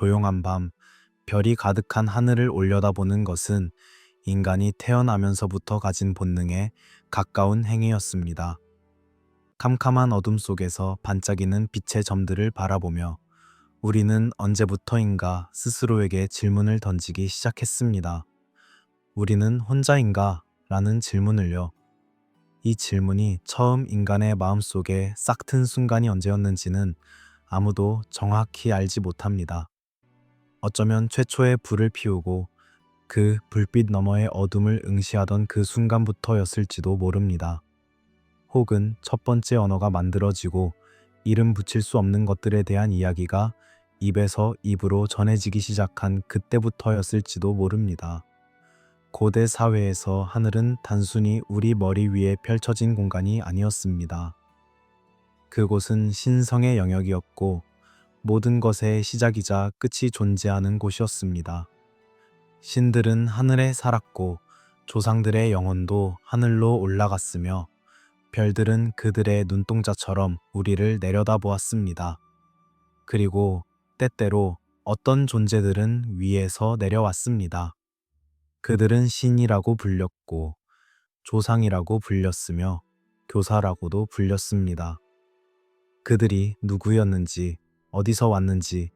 조용한 밤, 별이 가득한 하늘을 올려다보는 것은 인간이 태어나면서부터 가진 본능에 가까운 행위였습니다. 캄캄한 어둠 속에서 반짝이는 빛의 점들을 바라보며 우리는 언제부터인가 스스로에게 질문을 던지기 시작했습니다. 우리는 혼자인가? 라는 질문을요. 이 질문이 처음 인간의 마음속에 싹 튼 순간이 언제였는지는 아무도 정확히 알지 못합니다. 어쩌면 최초의 불을 피우고 그 불빛 너머의 어둠을 응시하던 그 순간부터였을지도 모릅니다. 혹은 첫 번째 언어가 만들어지고 이름 붙일 수 없는 것들에 대한 이야기가 입에서 입으로 전해지기 시작한 그때부터였을지도 모릅니다. 고대 사회에서 하늘은 단순히 우리 머리 위에 펼쳐진 공간이 아니었습니다. 그곳은 신성의 영역이었고 모든 것의 시작이자 끝이 존재하는 곳이었습니다. 신들은 하늘에 살았고 조상들의 영혼도 하늘로 올라갔으며 별들은 그들의 눈동자처럼 우리를 내려다보았습니다. 그리고 때때로 어떤 존재들은 위에서 내려왔습니다. 그들은 신이라고 불렸고 조상이라고 불렸으며 교사라고도 불렸습니다. 그들이 누구였는지, 어디서 왔는지,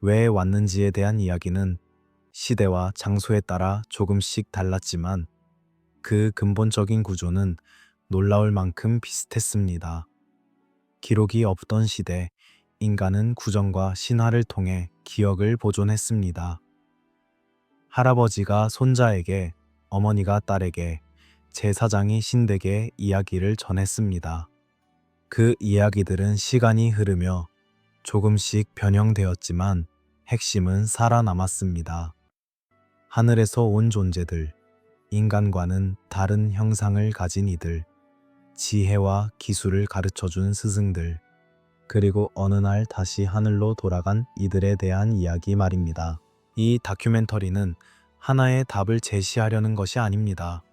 왜 왔는지에 대한 이야기는 시대와 장소에 따라 조금씩 달랐지만 그 근본적인 구조는 놀라울 만큼 비슷했습니다. 기록이 없던 시대, 인간은 구전과 신화를 통해 기억을 보존했습니다. 할아버지가 손자에게, 어머니가 딸에게, 제사장이 신에게 이야기를 전했습니다. 그 이야기들은 시간이 흐르며 조금씩 변형되었지만 핵심은 살아남았습니다. 하늘에서 온 존재들, 인간과는 다른 형상을 가진 이들, 지혜와 기술을 가르쳐준 스승들, 그리고 어느 날 다시 하늘로 돌아간 이들에 대한 이야기 말입니다. 이 다큐멘터리는 하나의 답을 제시하려는 것이 아닙니다.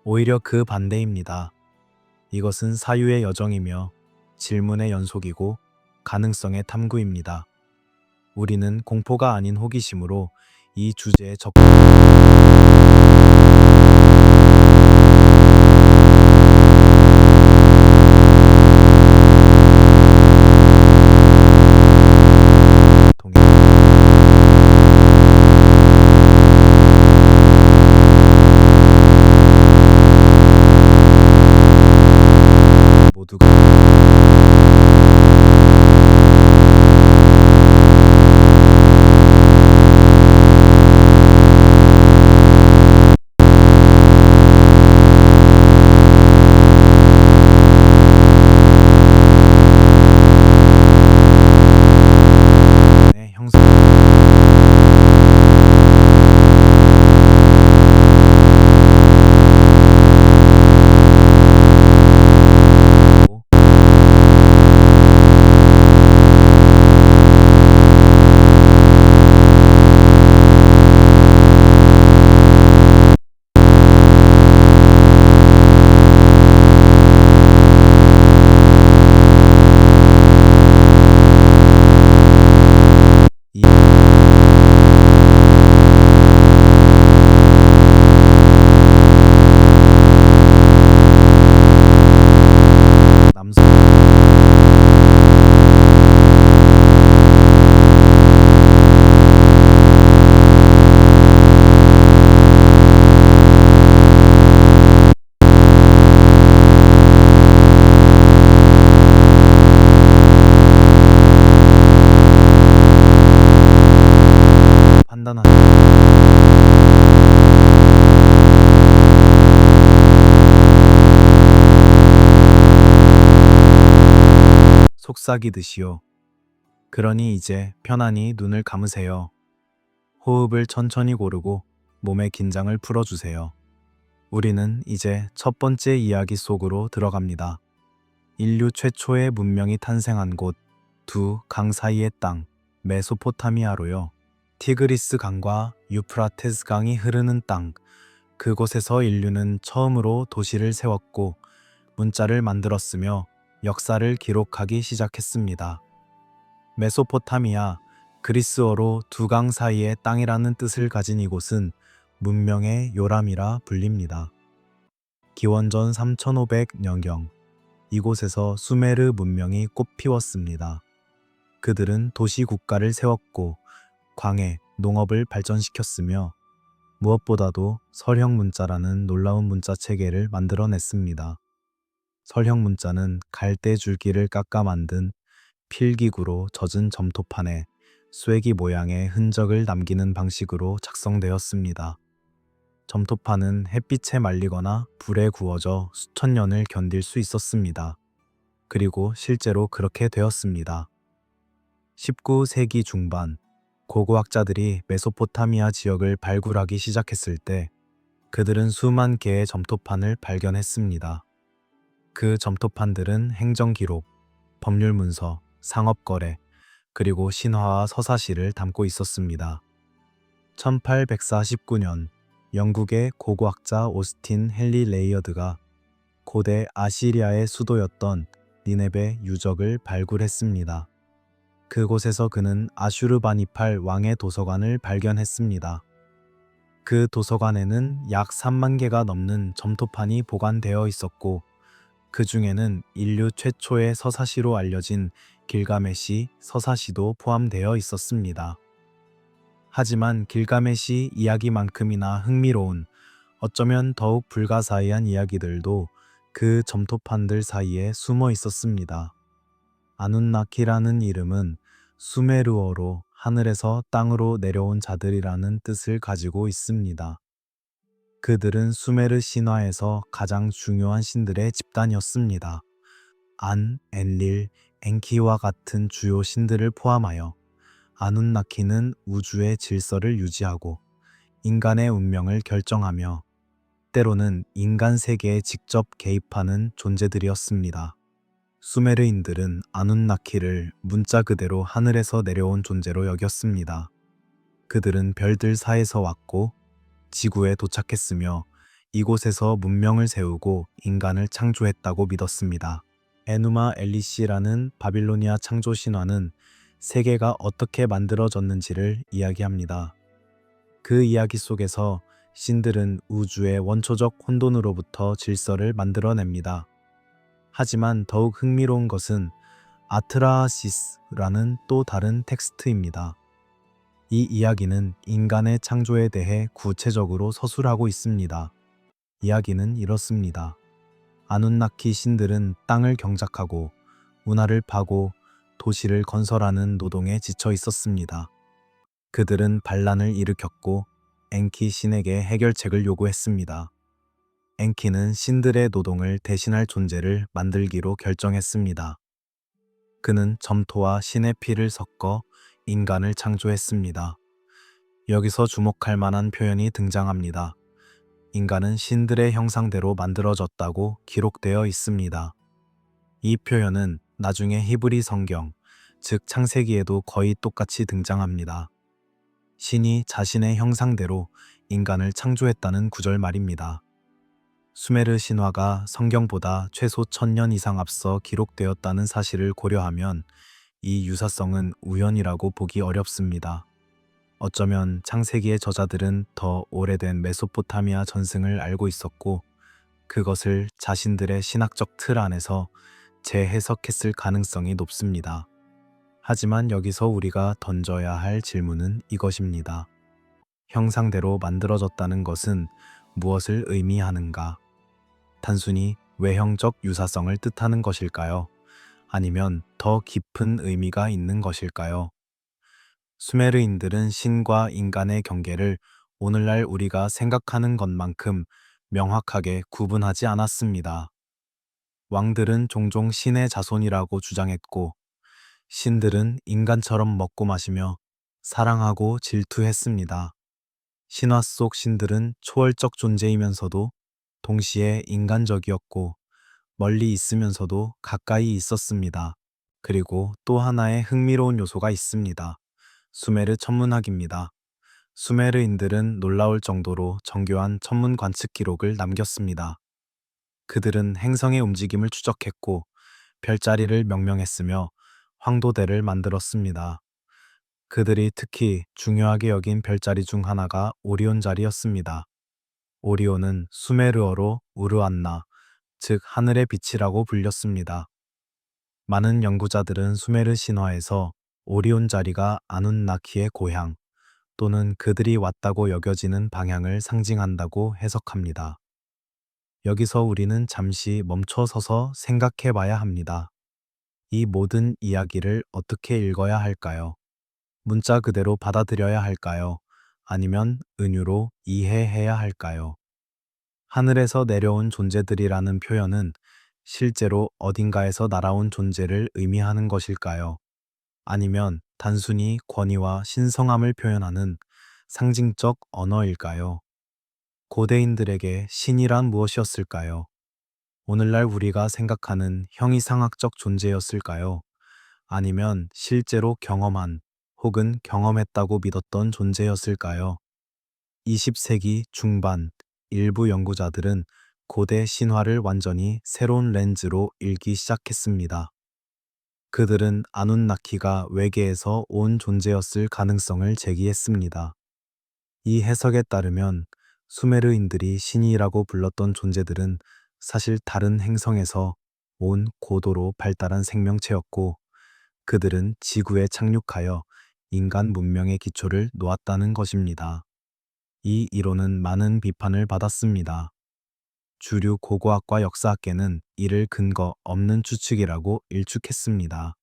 오히려 그 반대입니다. 이것은 사유의 여정이며 질문의 연속이고 가능성의 탐구입니다. 우리는 공포가 아닌 호기심으로 이 주제에 통해 모두가 형성 남성 판단하는 속삭이듯이요. 그러니 이제 편안히 눈을 감으세요. 호흡을 천천히 고르고 몸의 긴장을 풀어주세요. 우리는 이제 첫 번째 이야기 속으로 들어갑니다. 인류 최초의 문명이 탄생한 곳, 두 강 사이의 땅, 메소포타미아로요. 티그리스 강과 유프라테스 강이 흐르는 땅, 그곳에서 인류는 처음으로 도시를 세웠고 문자를 만들었으며 역사를 기록하기 시작했습니다. 메소포타미아, 그리스어로 두 강 사이의 땅이라는 뜻을 가진 이곳은 문명의 요람이라 불립니다. 기원전 3500년경 이곳에서 수메르 문명이 꽃피웠습니다. 그들은 도시 국가를 세웠고 광해, 농업을 발전시켰으며 무엇보다도 설형 문자라는 놀라운 문자 체계를 만들어냈습니다. 설형 문자는 갈대 줄기를 깎아 만든 필기구로 젖은 점토판에 쐐기 모양의 흔적을 남기는 방식으로 작성되었습니다. 점토판은 햇빛에 말리거나 불에 구워져 수천 년을 견딜 수 있었습니다. 그리고 실제로 그렇게 되었습니다. 19세기 중반, 고고학자들이 메소포타미아 지역을 발굴하기 시작했을 때 그들은 수만 개의 점토판을 발견했습니다. 그 점토판들은 행정기록, 법률문서, 상업거래, 그리고 신화와 서사시를 담고 있었습니다. 1849년 영국의 고고학자 오스틴 헨리 레이어드가 고대 아시리아의 수도였던 니네베 유적을 발굴했습니다. 그곳에서 그는 아슈르바니팔 왕의 도서관을 발견했습니다. 그 도서관에는 약 3만 개가 넘는 점토판이 보관되어 있었고 그 중에는 인류 최초의 서사시로 알려진 길가메시 서사시도 포함되어 있었습니다. 하지만 길가메시 이야기만큼이나 흥미로운, 어쩌면 더욱 불가사의한 이야기들도 그 점토판들 사이에 숨어 있었습니다. 아눈나키라는 이름은 수메르어로 하늘에서 땅으로 내려온 자들이라는 뜻을 가지고 있습니다. 그들은 수메르 신화에서 가장 중요한 신들의 집단이었습니다. 안, 엔릴, 엔키와 같은 주요 신들을 포함하여 아눈나키는 우주의 질서를 유지하고 인간의 운명을 결정하며 때로는 인간 세계에 직접 개입하는 존재들이었습니다. 수메르인들은 아눈나키를 문자 그대로 하늘에서 내려온 존재로 여겼습니다. 그들은 별들 사이에서 왔고 지구에 도착했으며 이곳에서 문명을 세우고 인간을 창조했다고 믿었습니다. 에누마 엘리시라는 바빌로니아 창조 신화는 세계가 어떻게 만들어졌는지를 이야기합니다. 그 이야기 속에서 신들은 우주의 원초적 혼돈으로부터 질서를 만들어냅니다. 하지만 더욱 흥미로운 것은 아트라시스라는 또 다른 텍스트입니다. 이 이야기는 인간의 창조에 대해 구체적으로 서술하고 있습니다. 이야기는 이렇습니다. 아눈나키 신들은 땅을 경작하고 운하를 파고 도시를 건설하는 노동에 지쳐 있었습니다. 그들은 반란을 일으켰고 엔키 신에게 해결책을 요구했습니다. 엔키는 신들의 노동을 대신할 존재를 만들기로 결정했습니다. 그는 점토와 신의 피를 섞어 인간을 창조했습니다. 여기서 주목할 만한 표현이 등장합니다. 인간은 신들의 형상대로 만들어졌다고 기록되어 있습니다. 이 표현은 나중에 히브리 성경, 즉 창세기에도 거의 똑같이 등장합니다. 신이 자신의 형상대로 인간을 창조했다는 구절 말입니다. 수메르 신화가 성경보다 최소 1000년 이상 앞서 기록되었다는 사실을 고려하면 이 유사성은 우연이라고 보기 어렵습니다. 어쩌면 창세기의 저자들은 더 오래된 메소포타미아 전승을 알고 있었고 그것을 자신들의 신학적 틀 안에서 재해석했을 가능성이 높습니다. 하지만 여기서 우리가 던져야 할 질문은 이것입니다. 형상대로 만들어졌다는 것은 무엇을 의미하는가? 단순히 외형적 유사성을 뜻하는 것일까요? 아니면 더 깊은 의미가 있는 것일까요? 수메르인들은 신과 인간의 경계를 오늘날 우리가 생각하는 것만큼 명확하게 구분하지 않았습니다. 왕들은 종종 신의 자손이라고 주장했고, 신들은 인간처럼 먹고 마시며 사랑하고 질투했습니다. 신화 속 신들은 초월적 존재이면서도 동시에 인간적이었고 멀리 있으면서도 가까이 있었습니다. 그리고 또 하나의 흥미로운 요소가 있습니다. 수메르 천문학입니다. 수메르인들은 놀라울 정도로 정교한 천문 관측 기록을 남겼습니다. 그들은 행성의 움직임을 추적했고 별자리를 명명했으며 황도대를 만들었습니다. 그들이 특히 중요하게 여긴 별자리 중 하나가 오리온 자리였습니다. 오리온은 수메르어로 우르안나, 즉 하늘의 빛이라고 불렸습니다. 많은 연구자들은 수메르 신화에서 오리온 자리가 아눈나키의 고향 또는 그들이 왔다고 여겨지는 방향을 상징한다고 해석합니다. 여기서 우리는 잠시 멈춰서서 생각해 봐야 합니다. 이 모든 이야기를 어떻게 읽어야 할까요? 문자 그대로 받아들여야 할까요? 아니면 은유로 이해해야 할까요? 하늘에서 내려온 존재들이라는 표현은 실제로 어딘가에서 날아온 존재를 의미하는 것일까요? 아니면 단순히 권위와 신성함을 표현하는 상징적 언어일까요? 고대인들에게 신이란 무엇이었을까요? 오늘날 우리가 생각하는 형이상학적 존재였을까요? 아니면 실제로 경험한 혹은 경험했다고 믿었던 존재였을까요? 20세기 중반 일부 연구자들은 고대 신화를 완전히 새로운 렌즈로 읽기 시작했습니다. 그들은 아눈나키가 외계에서 온 존재였을 가능성을 제기했습니다. 이 해석에 따르면 수메르인들이 신이라고 불렀던 존재들은 사실 다른 행성에서 온 고도로 발달한 생명체였고 그들은 지구에 착륙하여 인간 문명의 기초를 놓았다는 것입니다. 이 이론은 많은 비판을 받았습니다. 주류 고고학과 역사학계는 이를 근거 없는 추측이라고 일축했습니다.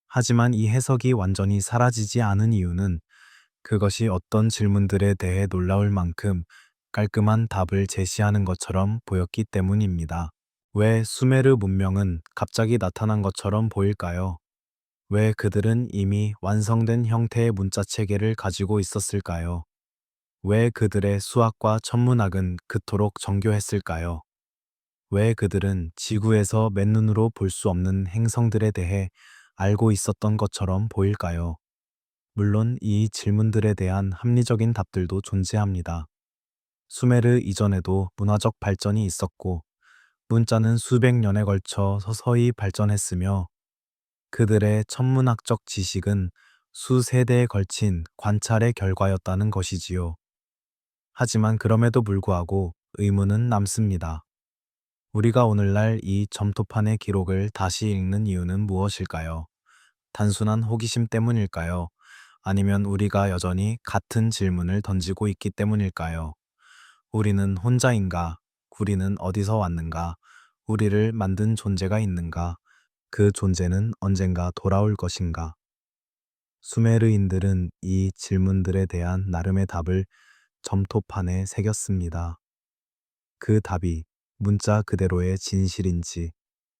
하지만 이 해석이 완전히 사라지지 않은 이유는 그것이 어떤 질문들에 대해 놀라울 만큼 깔끔한 답을 제시하는 것처럼 보였기 때문입니다. 왜 수메르 문명은 갑자기 나타난 것처럼 보일까요? 왜 그들은 이미 완성된 형태의 문자 체계를 가지고 있었을까요? 왜 그들의 수학과 천문학은 그토록 정교했을까요? 왜 그들은 지구에서 맨눈으로 볼 수 없는 행성들에 대해 알고 있었던 것처럼 보일까요? 물론 이 질문들에 대한 합리적인 답들도 존재합니다. 수메르 이전에도 문화적 발전이 있었고, 문자는 수백 년에 걸쳐 서서히 발전했으며, 그들의 천문학적 지식은 수세대에 걸친 관찰의 결과였다는 것이지요. 하지만 그럼에도 불구하고 의문은 남습니다. 우리가 오늘날 이 점토판의 기록을 다시 읽는 이유는 무엇일까요? 단순한 호기심 때문일까요? 아니면 우리가 여전히 같은 질문을 던지고 있기 때문일까요? 우리는 혼자인가? 우리는 어디서 왔는가? 우리를 만든 존재가 있는가? 그 존재는 언젠가 돌아올 것인가? 수메르인들은 이 질문들에 대한 나름의 답을 점토판에 새겼습니다. 그 답이 문자 그대로의 진실인지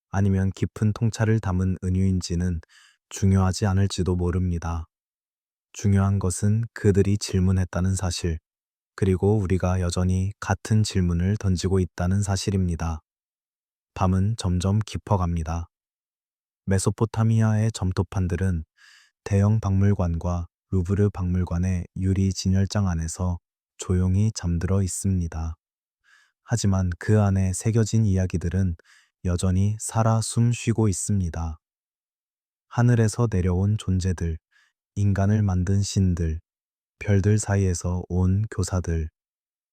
아니면 깊은 통찰을 담은 은유인지는 중요하지 않을지도 모릅니다. 중요한 것은 그들이 질문했다는 사실, 그리고 우리가 여전히 같은 질문을 던지고 있다는 사실입니다. 밤은 점점 깊어갑니다. 메소포타미아의 점토판들은 대형 박물관과 루브르 박물관의 유리 진열장 안에서 조용히 잠들어 있습니다. 하지만 그 안에 새겨진 이야기들은 여전히 살아 숨 쉬고 있습니다. 하늘에서 내려온 존재들, 인간을 만든 신들, 별들 사이에서 온 교사들,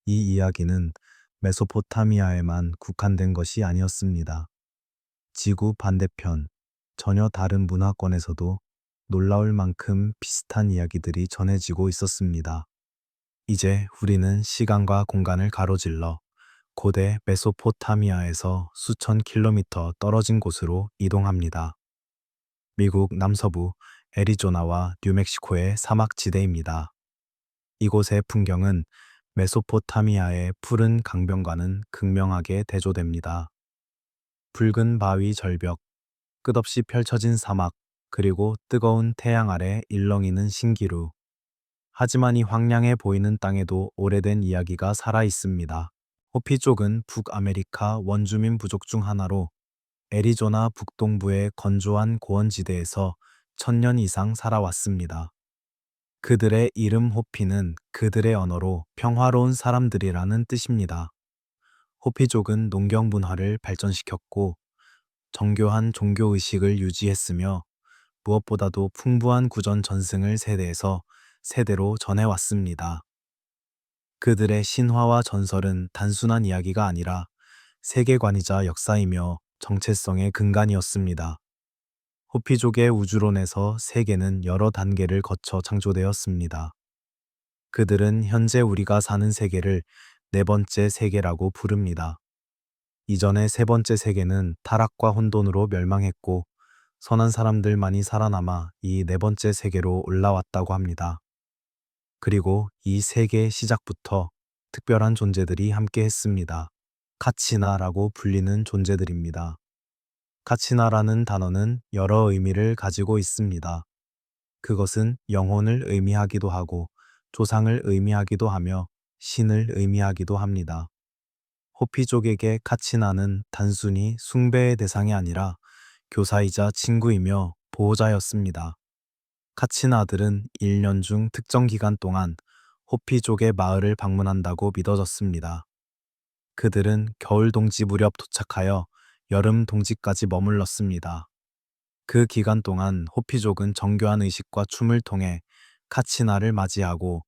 이 이야기는 메소포타미아에만 국한된 것이 아니었습니다. 지구 반대편, 전혀 다른 문화권에서도 놀라울 만큼 비슷한 이야기들이 전해지고 있었습니다. 이제 우리는 시간과 공간을 가로질러 고대 메소포타미아에서 수천 킬로미터 떨어진 곳으로 이동합니다. 미국 남서부 애리조나와 뉴멕시코의 사막지대입니다. 이곳의 풍경은 메소포타미아의 푸른 강변과는 극명하게 대조됩니다. 붉은 바위 절벽, 끝없이 펼쳐진 사막, 그리고 뜨거운 태양 아래 일렁이는 신기루. 하지만 이 황량해 보이는 땅에도 오래된 이야기가 살아 있습니다. 호피 쪽은 북아메리카 원주민 부족 중 하나로 애리조나 북동부의 건조한 고원지대에서 1000년 이상 살아왔습니다. 그들의 이름 호피는 그들의 언어로 평화로운 사람들이라는 뜻입니다. 호피족은 농경 문화를 발전시켰고 정교한 종교의식을 유지했으며 무엇보다도 풍부한 구전 전승을 세대에서 세대로 전해왔습니다. 그들의 신화와 전설은 단순한 이야기가 아니라 세계관이자 역사이며 정체성의 근간이었습니다. 호피족의 우주론에서 세계는 여러 단계를 거쳐 창조되었습니다. 그들은 현재 우리가 사는 세계를 네 번째 세계라고 부릅니다. 이전의 세 번째 세계는 타락과 혼돈으로 멸망했고 선한 사람들만이 살아남아 이 네 번째 세계로 올라왔다고 합니다. 그리고 이 세계의 시작부터 특별한 존재들이 함께 했습니다. 카치나라고 불리는 존재들입니다. 카치나라는 단어는 여러 의미를 가지고 있습니다. 그것은 영혼을 의미하기도 하고 조상을 의미하기도 하며 신을 의미하기도 합니다. 호피족에게 카치나는 단순히 숭배의 대상이 아니라 교사이자 친구이며 보호자였습니다. 카치나들은 1년 중 특정 기간 동안 호피족의 마을을 방문한다고 믿어졌습니다. 그들은 겨울 동지 무렵 도착하여 여름 동지까지 머물렀습니다. 그 기간 동안 호피족은 정교한 의식과 춤을 통해 카치나를 맞이하고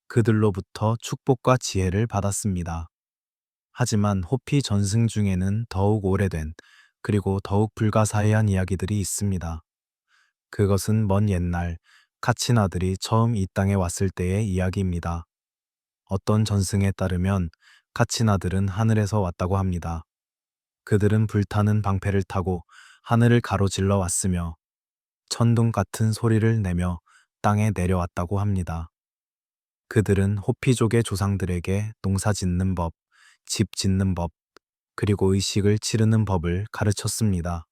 그들로부터 축복과 지혜를 받았습니다. 하지만 호피 전승 중에는 더욱 오래된 그리고 더욱 불가사의한 이야기들이 있습니다. 그것은 먼 옛날 카치나들이 처음 이 땅에 왔을 때의 이야기입니다. 어떤 전승에 따르면 카치나들은 하늘에서 왔다고 합니다. 그들은 불타는 방패를 타고 하늘을 가로질러 왔으며 천둥 같은 소리를 내며 땅에 내려왔다고 합니다. 그들은 호피족의 조상들에게 농사 짓는 법, 집 짓는 법, 그리고 의식을 치르는 법을 가르쳤습니다.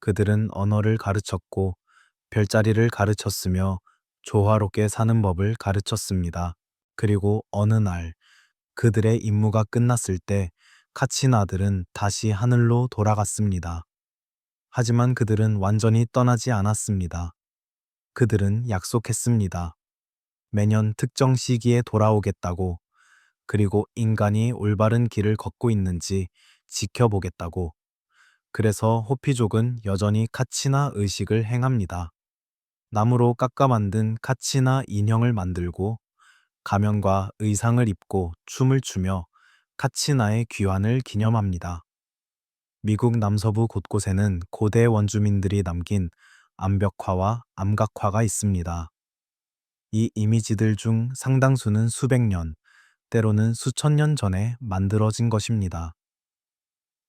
그들은 언어를 가르쳤고 별자리를 가르쳤으며 조화롭게 사는 법을 가르쳤습니다. 그리고 어느 날 그들의 임무가 끝났을 때 카치나들은 다시 하늘로 돌아갔습니다. 하지만 그들은 완전히 떠나지 않았습니다. 그들은 약속했습니다. 매년 특정 시기에 돌아오겠다고, 그리고 인간이 올바른 길을 걷고 있는지 지켜보겠다고. 그래서 호피족은 여전히 카치나 의식을 행합니다. 나무로 깎아 만든 카치나 인형을 만들고 가면과 의상을 입고 춤을 추며 카치나의 귀환을 기념합니다. 미국 남서부 곳곳에는 고대 원주민들이 남긴 암벽화와 암각화가 있습니다. 이 이미지들 중 상당수는 수백 년, 때로는 수천 년 전에 만들어진 것입니다.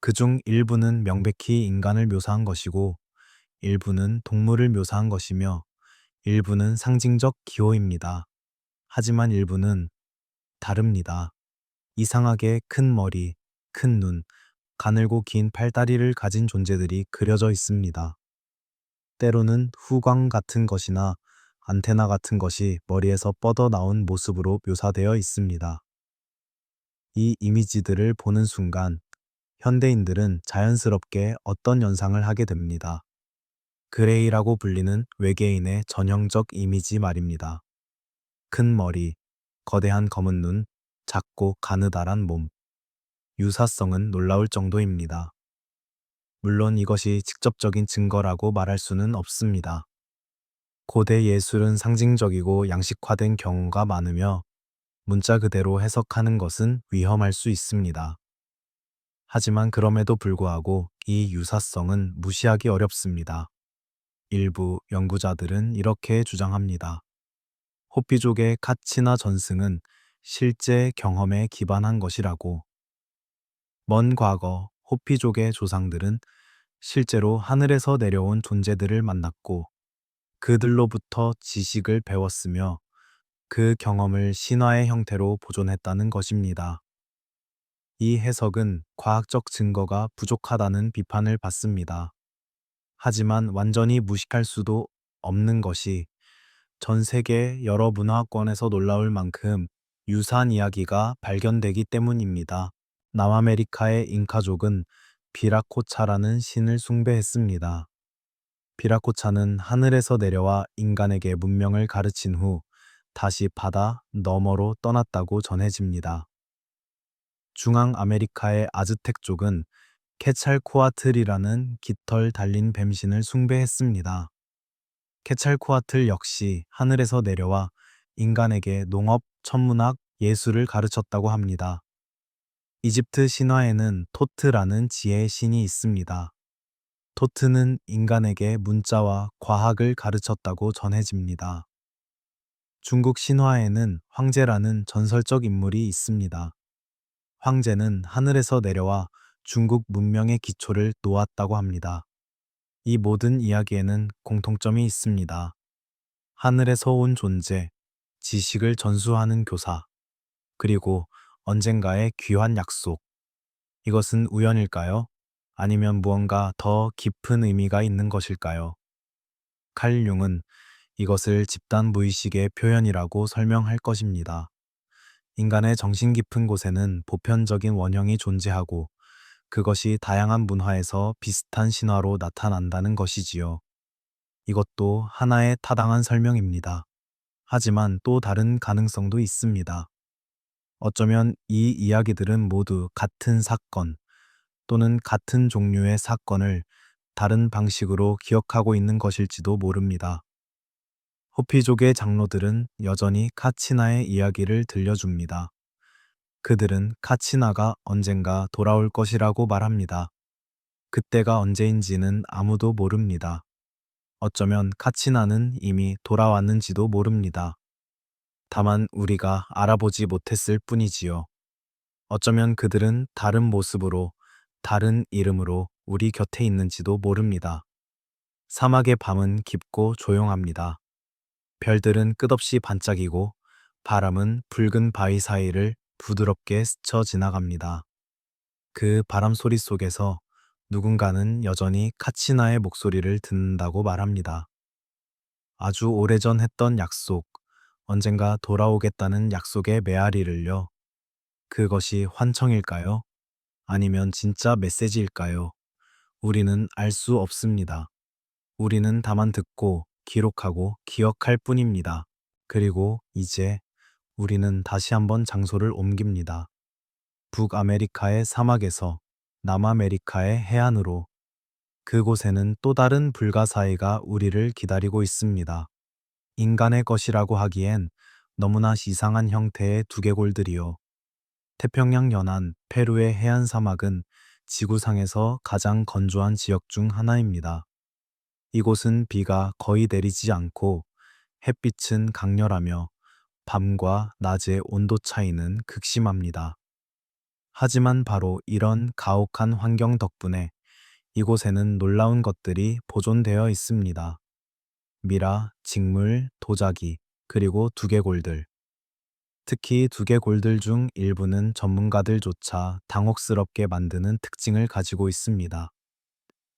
그중 일부는 명백히 인간을 묘사한 것이고, 일부는 동물을 묘사한 것이며, 일부는 상징적 기호입니다. 하지만 일부는 다릅니다. 이상하게 큰 머리, 큰 눈, 가늘고 긴 팔다리를 가진 존재들이 그려져 있습니다. 때로는 후광 같은 것이나 안테나 같은 것이 머리에서 뻗어나온 모습으로 묘사되어 있습니다. 이 이미지들을 보는 순간 현대인들은 자연스럽게 어떤 연상을 하게 됩니다. 그레이라고 불리는 외계인의 전형적 이미지 말입니다. 큰 머리, 거대한 검은 눈, 작고 가느다란 몸. 유사성은 놀라울 정도입니다. 물론 이것이 직접적인 증거라고 말할 수는 없습니다. 고대 예술은 상징적이고 양식화된 경우가 많으며 문자 그대로 해석하는 것은 위험할 수 있습니다. 하지만 그럼에도 불구하고 이 유사성은 무시하기 어렵습니다. 일부 연구자들은 이렇게 주장합니다. 호피족의 카치나 전승은 실제 경험에 기반한 것이라고. 먼 과거 호피족의 조상들은 실제로 하늘에서 내려온 존재들을 만났고 그들로부터 지식을 배웠으며 그 경험을 신화의 형태로 보존했다는 것입니다. 이 해석은 과학적 증거가 부족하다는 비판을 받습니다. 하지만 완전히 무식할 수도 없는 것이 전 세계 여러 문화권에서 놀라울 만큼 유사한 이야기가 발견되기 때문입니다. 남아메리카의 잉카족은 비라코차라는 신을 숭배했습니다. 비라코차는 하늘에서 내려와 인간에게 문명을 가르친 후 다시 바다 너머로 떠났다고 전해집니다. 중앙 아메리카의 아즈텍족은 케찰코아틀이라는 깃털 달린 뱀신을 숭배했습니다. 케찰코아틀 역시 하늘에서 내려와 인간에게 농업, 천문학, 예술을 가르쳤다고 합니다. 이집트 신화에는 토트라는 지혜의 신이 있습니다. 토트는 인간에게 문자와 과학을 가르쳤다고 전해집니다. 중국 신화에는 황제라는 전설적 인물이 있습니다. 황제는 하늘에서 내려와 중국 문명의 기초를 놓았다고 합니다. 이 모든 이야기에는 공통점이 있습니다. 하늘에서 온 존재, 지식을 전수하는 교사, 그리고 언젠가의 귀한 약속. 이것은 우연일까요? 아니면 무언가 더 깊은 의미가 있는 것일까요? 칼 융은 이것을 집단 무의식의 표현이라고 설명할 것입니다. 인간의 정신 깊은 곳에는 보편적인 원형이 존재하고 그것이 다양한 문화에서 비슷한 신화로 나타난다는 것이지요. 이것도 하나의 타당한 설명입니다. 하지만 또 다른 가능성도 있습니다. 어쩌면 이 이야기들은 모두 같은 사건 또는 같은 종류의 사건을 다른 방식으로 기억하고 있는 것일지도 모릅니다. 호피족의 장로들은 여전히 카치나의 이야기를 들려줍니다. 그들은 카치나가 언젠가 돌아올 것이라고 말합니다. 그때가 언제인지는 아무도 모릅니다. 어쩌면 카치나는 이미 돌아왔는지도 모릅니다. 다만 우리가 알아보지 못했을 뿐이지요. 어쩌면 그들은 다른 모습으로, 다른 이름으로 우리 곁에 있는지도 모릅니다. 사막의 밤은 깊고 조용합니다. 별들은 끝없이 반짝이고 바람은 붉은 바위 사이를 부드럽게 스쳐 지나갑니다. 그 바람 소리 속에서 누군가는 여전히 카치나의 목소리를 듣는다고 말합니다. 아주 오래전 했던 약속, 언젠가 돌아오겠다는 약속의 메아리를요. 그것이 환청일까요? 아니면 진짜 메시지일까요? 우리는 알 수 없습니다. 우리는 다만 듣고 기록하고 기억할 뿐입니다. 그리고 이제 우리는 다시 한번 장소를 옮깁니다. 북아메리카의 사막에서 남아메리카의 해안으로 그곳에는 또 다른 불가사의가 우리를 기다리고 있습니다. 인간의 것이라고 하기엔 너무나 이상한 형태의 두개골들이요. 태평양 연안 페루의 해안 사막은 지구상에서 가장 건조한 지역 중 하나입니다. 이곳은 비가 거의 내리지 않고 햇빛은 강렬하며 밤과 낮의 온도 차이는 극심합니다. 하지만 바로 이런 가혹한 환경 덕분에 이곳에는 놀라운 것들이 보존되어 있습니다. 미라, 직물, 도자기, 그리고 두개골들. 특히 두개골들 중 일부는 전문가들조차 당혹스럽게 만드는 특징을 가지고 있습니다.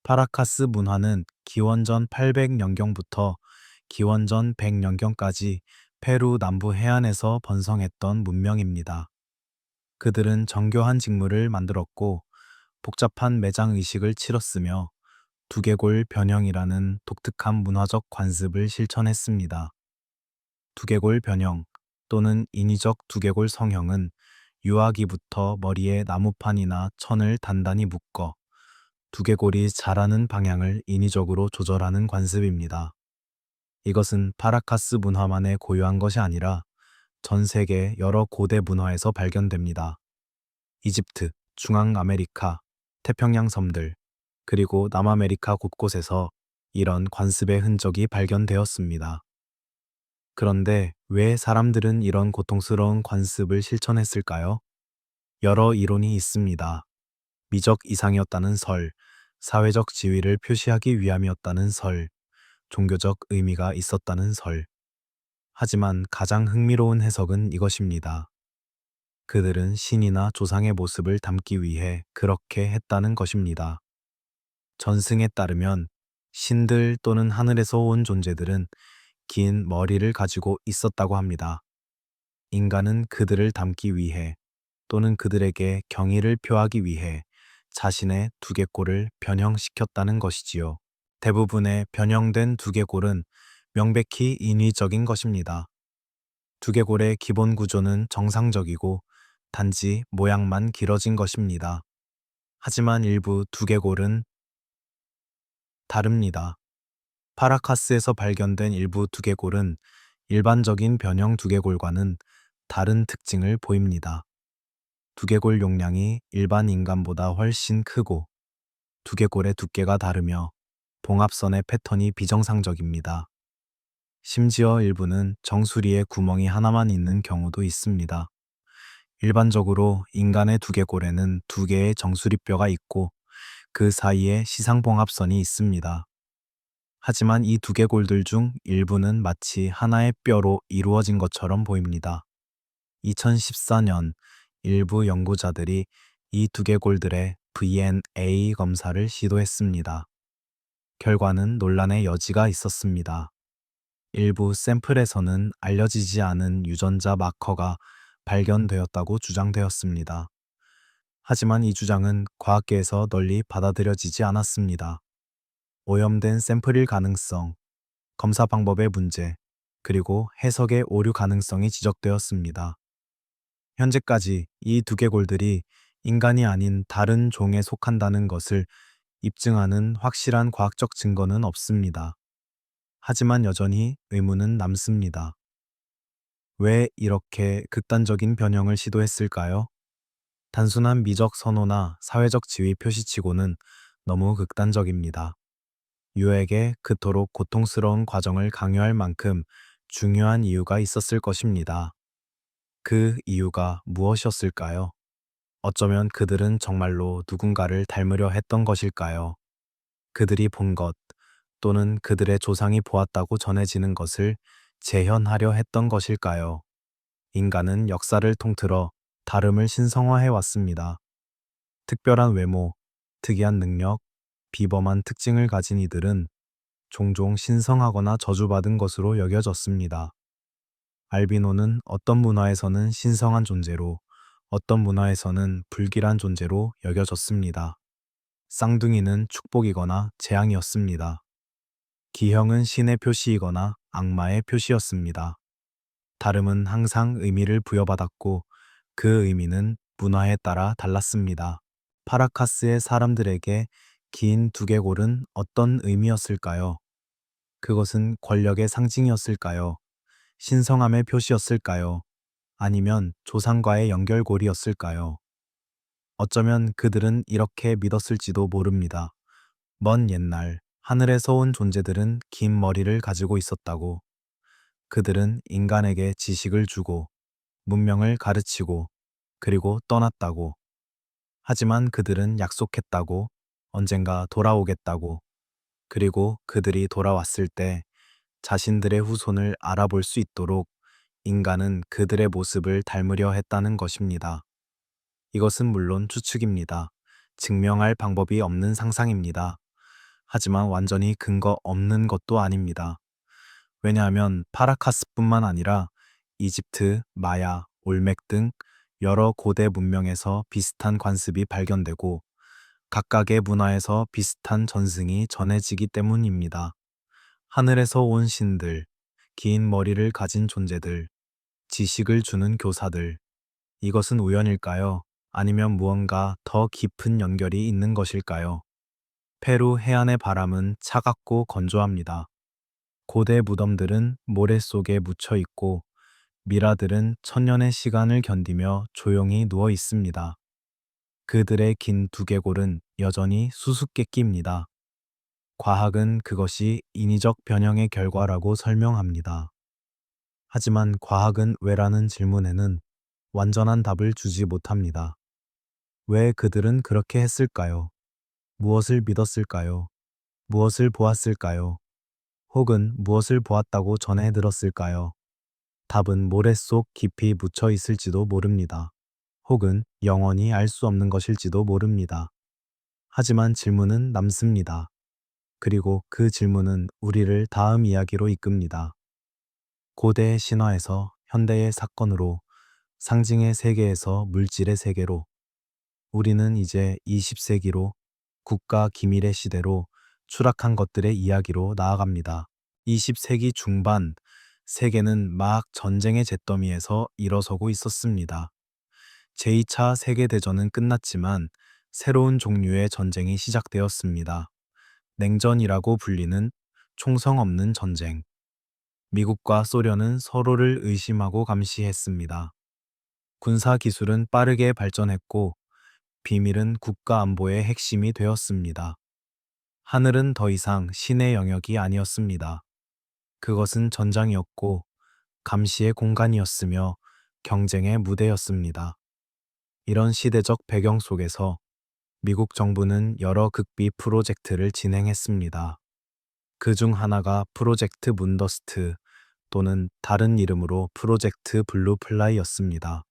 파라카스 문화는 기원전 800년경부터 기원전 100년경까지 페루 남부 해안에서 번성했던 문명입니다. 그들은 정교한 직물을 만들었고 복잡한 매장 의식을 치렀으며 두개골 변형이라는 독특한 문화적 관습을 실천했습니다. 두개골 변형 또는 인위적 두개골 성형은 유아기부터 머리에 나무판이나 천을 단단히 묶어 두개골이 자라는 방향을 인위적으로 조절하는 관습입니다. 이것은 파라카스 문화만의 고유한 것이 아니라 전 세계 여러 고대 문화에서 발견됩니다. 이집트, 중앙아메리카, 태평양 섬들, 그리고 남아메리카 곳곳에서 이런 관습의 흔적이 발견되었습니다. 그런데 왜 사람들은 이런 고통스러운 관습을 실천했을까요? 여러 이론이 있습니다. 미적 이상이었다는 설, 사회적 지위를 표시하기 위함이었다는 설, 종교적 의미가 있었다는 설. 하지만 가장 흥미로운 해석은 이것입니다. 그들은 신이나 조상의 모습을 담기 위해 그렇게 했다는 것입니다. 전승에 따르면 신들 또는 하늘에서 온 존재들은 긴 머리를 가지고 있었다고 합니다. 인간은 그들을 담기 위해 또는 그들에게 경의를 표하기 위해 자신의 두개골을 변형시켰다는 것이지요. 대부분의 변형된 두개골은 명백히 인위적인 것입니다. 두개골의 기본 구조는 정상적이고 단지 모양만 길어진 것입니다. 하지만 일부 두개골은 다릅니다. 파라카스에서 발견된 일부 두개골은 일반적인 변형 두개골과는 다른 특징을 보입니다. 두개골 용량이 일반 인간보다 훨씬 크고 두개골의 두께가 다르며 봉합선의 패턴이 비정상적입니다. 심지어 일부는 정수리에 구멍이 하나만 있는 경우도 있습니다. 일반적으로 인간의 두개골에는 두 개의 정수리뼈가 있고 그 사이에 시상봉합선이 있습니다. 하지만 이 두개골들 중 일부는 마치 하나의 뼈로 이루어진 것처럼 보입니다. 2014년 일부 연구자들이 이 두개골들의 VNA 검사를 시도했습니다. 결과는 논란의 여지가 있었습니다. 일부 샘플에서는 알려지지 않은 유전자 마커가 발견되었다고 주장되었습니다. 하지만 이 주장은 과학계에서 널리 받아들여지지 않았습니다. 오염된 샘플일 가능성, 검사 방법의 문제, 그리고 해석의 오류 가능성이 지적되었습니다. 현재까지 이 두개골들이 인간이 아닌 다른 종에 속한다는 것을 입증하는 확실한 과학적 증거는 없습니다. 하지만 여전히 의문은 남습니다. 왜 이렇게 극단적인 변형을 시도했을까요? 단순한 미적 선호나 사회적 지위 표시치고는 너무 극단적입니다. 유에게 그토록 고통스러운 과정을 강요할 만큼 중요한 이유가 있었을 것입니다. 그 이유가 무엇이었을까요? 어쩌면 그들은 정말로 누군가를 닮으려 했던 것일까요? 그들이 본 것, 또는 그들의 조상이 보았다고 전해지는 것을 재현하려 했던 것일까요? 인간은 역사를 통틀어 다름을 신성화해 왔습니다. 특별한 외모, 특이한 능력, 비범한 특징을 가진 이들은 종종 신성하거나 저주받은 것으로 여겨졌습니다. 알비노는 어떤 문화에서는 신성한 존재로, 어떤 문화에서는 불길한 존재로 여겨졌습니다. 쌍둥이는 축복이거나 재앙이었습니다. 기형은 신의 표시이거나 악마의 표시였습니다. 다름은 항상 의미를 부여받았고 그 의미는 문화에 따라 달랐습니다. 파라카스의 사람들에게 긴 두개골은 어떤 의미였을까요? 그것은 권력의 상징이었을까요? 신성함의 표시였을까요? 아니면 조상과의 연결고리였을까요? 어쩌면 그들은 이렇게 믿었을지도 모릅니다. 먼 옛날 하늘에서 온 존재들은 긴 머리를 가지고 있었다고. 그들은 인간에게 지식을 주고 문명을 가르치고 그리고 떠났다고. 하지만 그들은 약속했다고, 언젠가 돌아오겠다고. 그리고 그들이 돌아왔을 때 자신들의 후손을 알아볼 수 있도록 인간은 그들의 모습을 닮으려 했다는 것입니다. 이것은 물론 추측입니다. 증명할 방법이 없는 상상입니다. 하지만 완전히 근거 없는 것도 아닙니다. 왜냐하면 파라카스뿐만 아니라 이집트, 마야, 올맥 등 여러 고대 문명에서 비슷한 관습이 발견되고 각각의 문화에서 비슷한 전승이 전해지기 때문입니다. 하늘에서 온 신들, 긴 머리를 가진 존재들, 지식을 주는 교사들. 이것은 우연일까요? 아니면 무언가 더 깊은 연결이 있는 것일까요? 페루 해안의 바람은 차갑고 건조합니다. 고대 무덤들은 모래 속에 묻혀 있고 미라들은 천년의 시간을 견디며 조용히 누워 있습니다. 그들의 긴 두개골은 여전히 수수께끼입니다. 과학은 그것이 인위적 변형의 결과라고 설명합니다. 하지만 과학은 왜라는 질문에는 완전한 답을 주지 못합니다. 왜 그들은 그렇게 했을까요? 무엇을 믿었을까요? 무엇을 보았을까요? 혹은 무엇을 보았다고 전해 들었을까요? 답은 모래 속 깊이 묻혀 있을지도 모릅니다. 혹은 영원히 알 수 없는 것일지도 모릅니다. 하지만 질문은 남습니다. 그리고 그 질문은 우리를 다음 이야기로 이끕니다. 고대의 신화에서 현대의 사건으로, 상징의 세계에서 물질의 세계로, 우리는 이제 20세기로 국가 기밀의 시대로 추락한 것들의 이야기로 나아갑니다. 20세기 중반, 세계는 막 전쟁의 잿더미에서 일어서고 있었습니다. 제2차 세계대전은 끝났지만 새로운 종류의 전쟁이 시작되었습니다. 냉전이라고 불리는 총성 없는 전쟁. 미국과 소련은 서로를 의심하고 감시했습니다. 군사 기술은 빠르게 발전했고 비밀은 국가 안보의 핵심이 되었습니다. 하늘은 더 이상 신의 영역이 아니었습니다. 그것은 전장이었고 감시의 공간이었으며 경쟁의 무대였습니다. 이런 시대적 배경 속에서 미국 정부는 여러 극비 프로젝트를 진행했습니다. 그 중 하나가 프로젝트 문더스트 또는 다른 이름으로 프로젝트 블루플라이였습니다.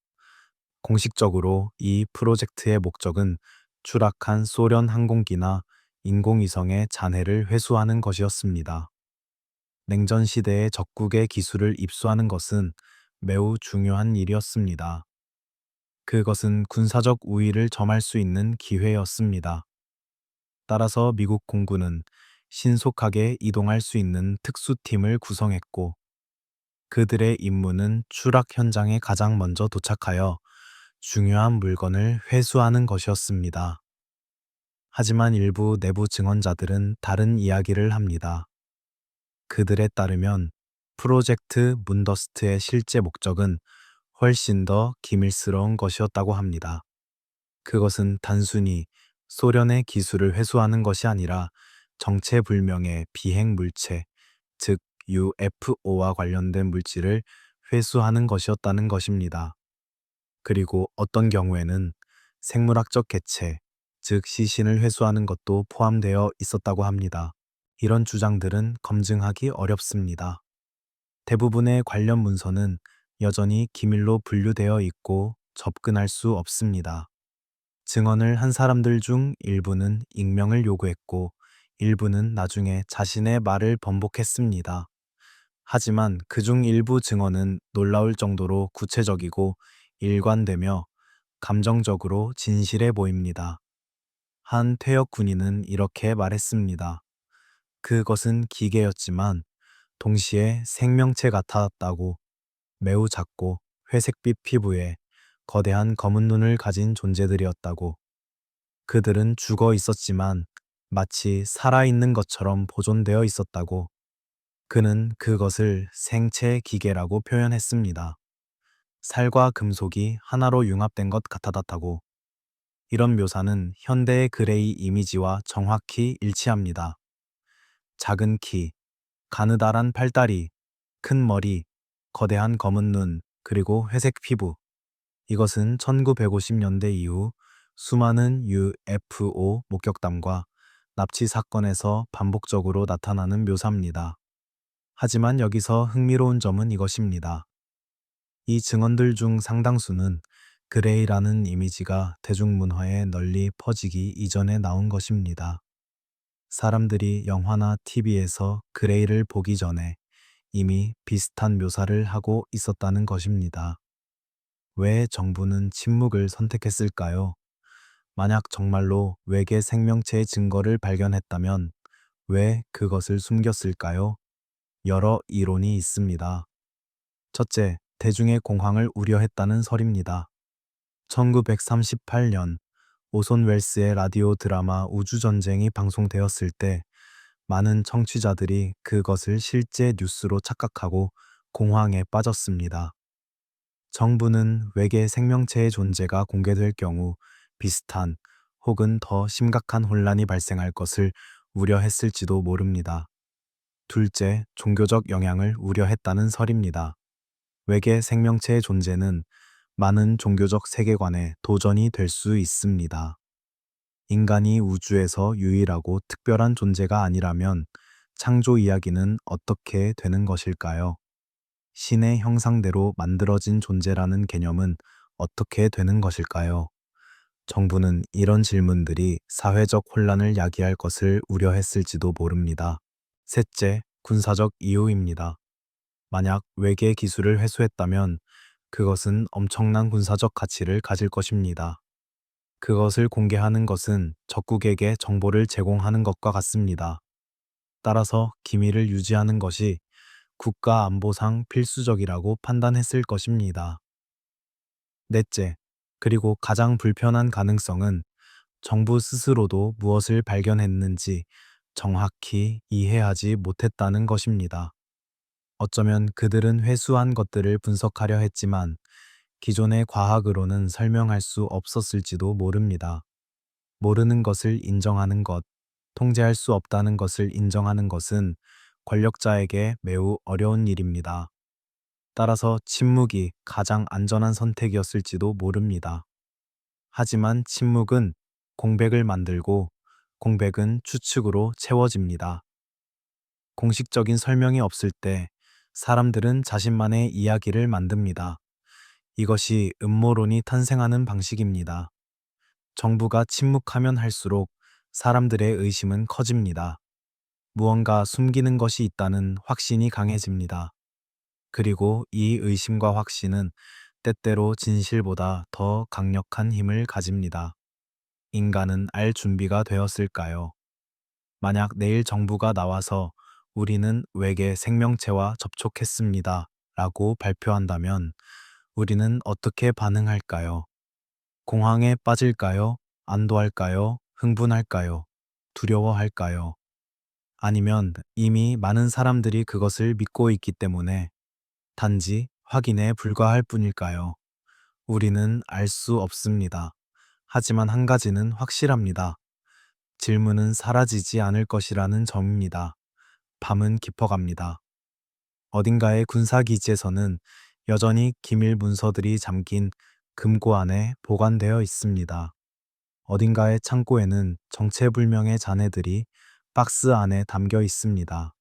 공식적으로 이 프로젝트의 목적은 추락한 소련 항공기나 인공위성의 잔해를 회수하는 것이었습니다. 냉전 시대의 적국의 기술을 입수하는 것은 매우 중요한 일이었습니다. 그것은 군사적 우위를 점할 수 있는 기회였습니다. 따라서 미국 공군은 신속하게 이동할 수 있는 특수팀을 구성했고, 그들의 임무는 추락 현장에 가장 먼저 도착하여 중요한 물건을 회수하는 것이었습니다. 하지만 일부 내부 증언자들은 다른 이야기를 합니다. 그들에 따르면 프로젝트 문더스트의 실제 목적은 훨씬 더 기밀스러운 것이었다고 합니다. 그것은 단순히 소련의 기술을 회수하는 것이 아니라 정체불명의 비행 물체, 즉 UFO와 관련된 물질을 회수하는 것이었다는 것입니다. 그리고 어떤 경우에는 생물학적 개체, 즉 시신을 회수하는 것도 포함되어 있었다고 합니다. 이런 주장들은 검증하기 어렵습니다. 대부분의 관련 문서는 여전히 기밀로 분류되어 있고 접근할 수 없습니다. 증언을 한 사람들 중 일부는 익명을 요구했고 일부는 나중에 자신의 말을 번복했습니다. 하지만 그중 일부 증언은 놀라울 정도로 구체적이고 일관되며 감정적으로 진실해 보입니다. 한 퇴역 군인은 이렇게 말했습니다. 그것은 기계였지만 동시에 생명체 같았다고. 매우 작고 회색빛 피부에 거대한 검은 눈을 가진 존재들이었다고. 그들은 죽어 있었지만 마치 살아있는 것처럼 보존되어 있었다고. 그는 그것을 생체 기계라고 표현했습니다. 살과 금속이 하나로 융합된 것 같았다고. 이런 묘사는 현대의 그레이 이미지와 정확히 일치합니다. 작은 키, 가느다란 팔다리, 큰 머리, 거대한 검은 눈, 그리고 회색 피부. 이것은 1950년대 이후 수많은 UFO 목격담과 납치 사건에서 반복적으로 나타나는 묘사입니다. 하지만 여기서 흥미로운 점은 이것입니다. 이 증언들 중 상당수는 그레이라는 이미지가 대중문화에 널리 퍼지기 이전에 나온 것입니다. 사람들이 영화나 TV에서 그레이를 보기 전에 이미 비슷한 묘사를 하고 있었다는 것입니다. 왜 정부는 침묵을 선택했을까요? 만약 정말로 외계 생명체의 증거를 발견했다면 왜 그것을 숨겼을까요? 여러 이론이 있습니다. 첫째, 대중의 공황을 우려했다는 설입니다. 1938년 오손 웰스의 라디오 드라마 우주전쟁이 방송되었을 때 많은 청취자들이 그것을 실제 뉴스로 착각하고 공황에 빠졌습니다. 정부는 외계 생명체의 존재가 공개될 경우 비슷한 혹은 더 심각한 혼란이 발생할 것을 우려했을지도 모릅니다. 둘째, 종교적 영향을 우려했다는 설입니다. 외계 생명체의 존재는 많은 종교적 세계관에 도전이 될 수 있습니다. 인간이 우주에서 유일하고 특별한 존재가 아니라면 창조 이야기는 어떻게 되는 것일까요? 신의 형상대로 만들어진 존재라는 개념은 어떻게 되는 것일까요? 정부는 이런 질문들이 사회적 혼란을 야기할 것을 우려했을지도 모릅니다. 셋째, 군사적 이유입니다. 만약 외계 기술을 회수했다면 그것은 엄청난 군사적 가치를 가질 것입니다. 그것을 공개하는 것은 적국에게 정보를 제공하는 것과 같습니다. 따라서 기밀을 유지하는 것이 국가 안보상 필수적이라고 판단했을 것입니다. 넷째, 그리고 가장 불편한 가능성은 정부 스스로도 무엇을 발견했는지 정확히 이해하지 못했다는 것입니다. 어쩌면 그들은 회수한 것들을 분석하려 했지만 기존의 과학으로는 설명할 수 없었을지도 모릅니다. 모르는 것을 인정하는 것, 통제할 수 없다는 것을 인정하는 것은 권력자에게 매우 어려운 일입니다. 따라서 침묵이 가장 안전한 선택이었을지도 모릅니다. 하지만 침묵은 공백을 만들고 공백은 추측으로 채워집니다. 공식적인 설명이 없을 때 사람들은 자신만의 이야기를 만듭니다. 이것이 음모론이 탄생하는 방식입니다. 정부가 침묵하면 할수록 사람들의 의심은 커집니다. 무언가 숨기는 것이 있다는 확신이 강해집니다. 그리고 이 의심과 확신은 때때로 진실보다 더 강력한 힘을 가집니다. 인간은 알 준비가 되었을까요? 만약 내일 정부가 나와서 우리는 외계 생명체와 접촉했습니다. 라고 발표한다면 우리는 어떻게 반응할까요? 공황에 빠질까요? 안도할까요? 흥분할까요? 두려워할까요? 아니면 이미 많은 사람들이 그것을 믿고 있기 때문에 단지 확인에 불과할 뿐일까요? 우리는 알 수 없습니다. 하지만 한 가지는 확실합니다. 질문은 사라지지 않을 것이라는 점입니다. 밤은 깊어갑니다. 어딘가의 군사기지에서는 여전히 기밀 문서들이 잠긴 금고 안에 보관되어 있습니다. 어딘가의 창고에는 정체불명의 잔해들이 박스 안에 담겨 있습니다.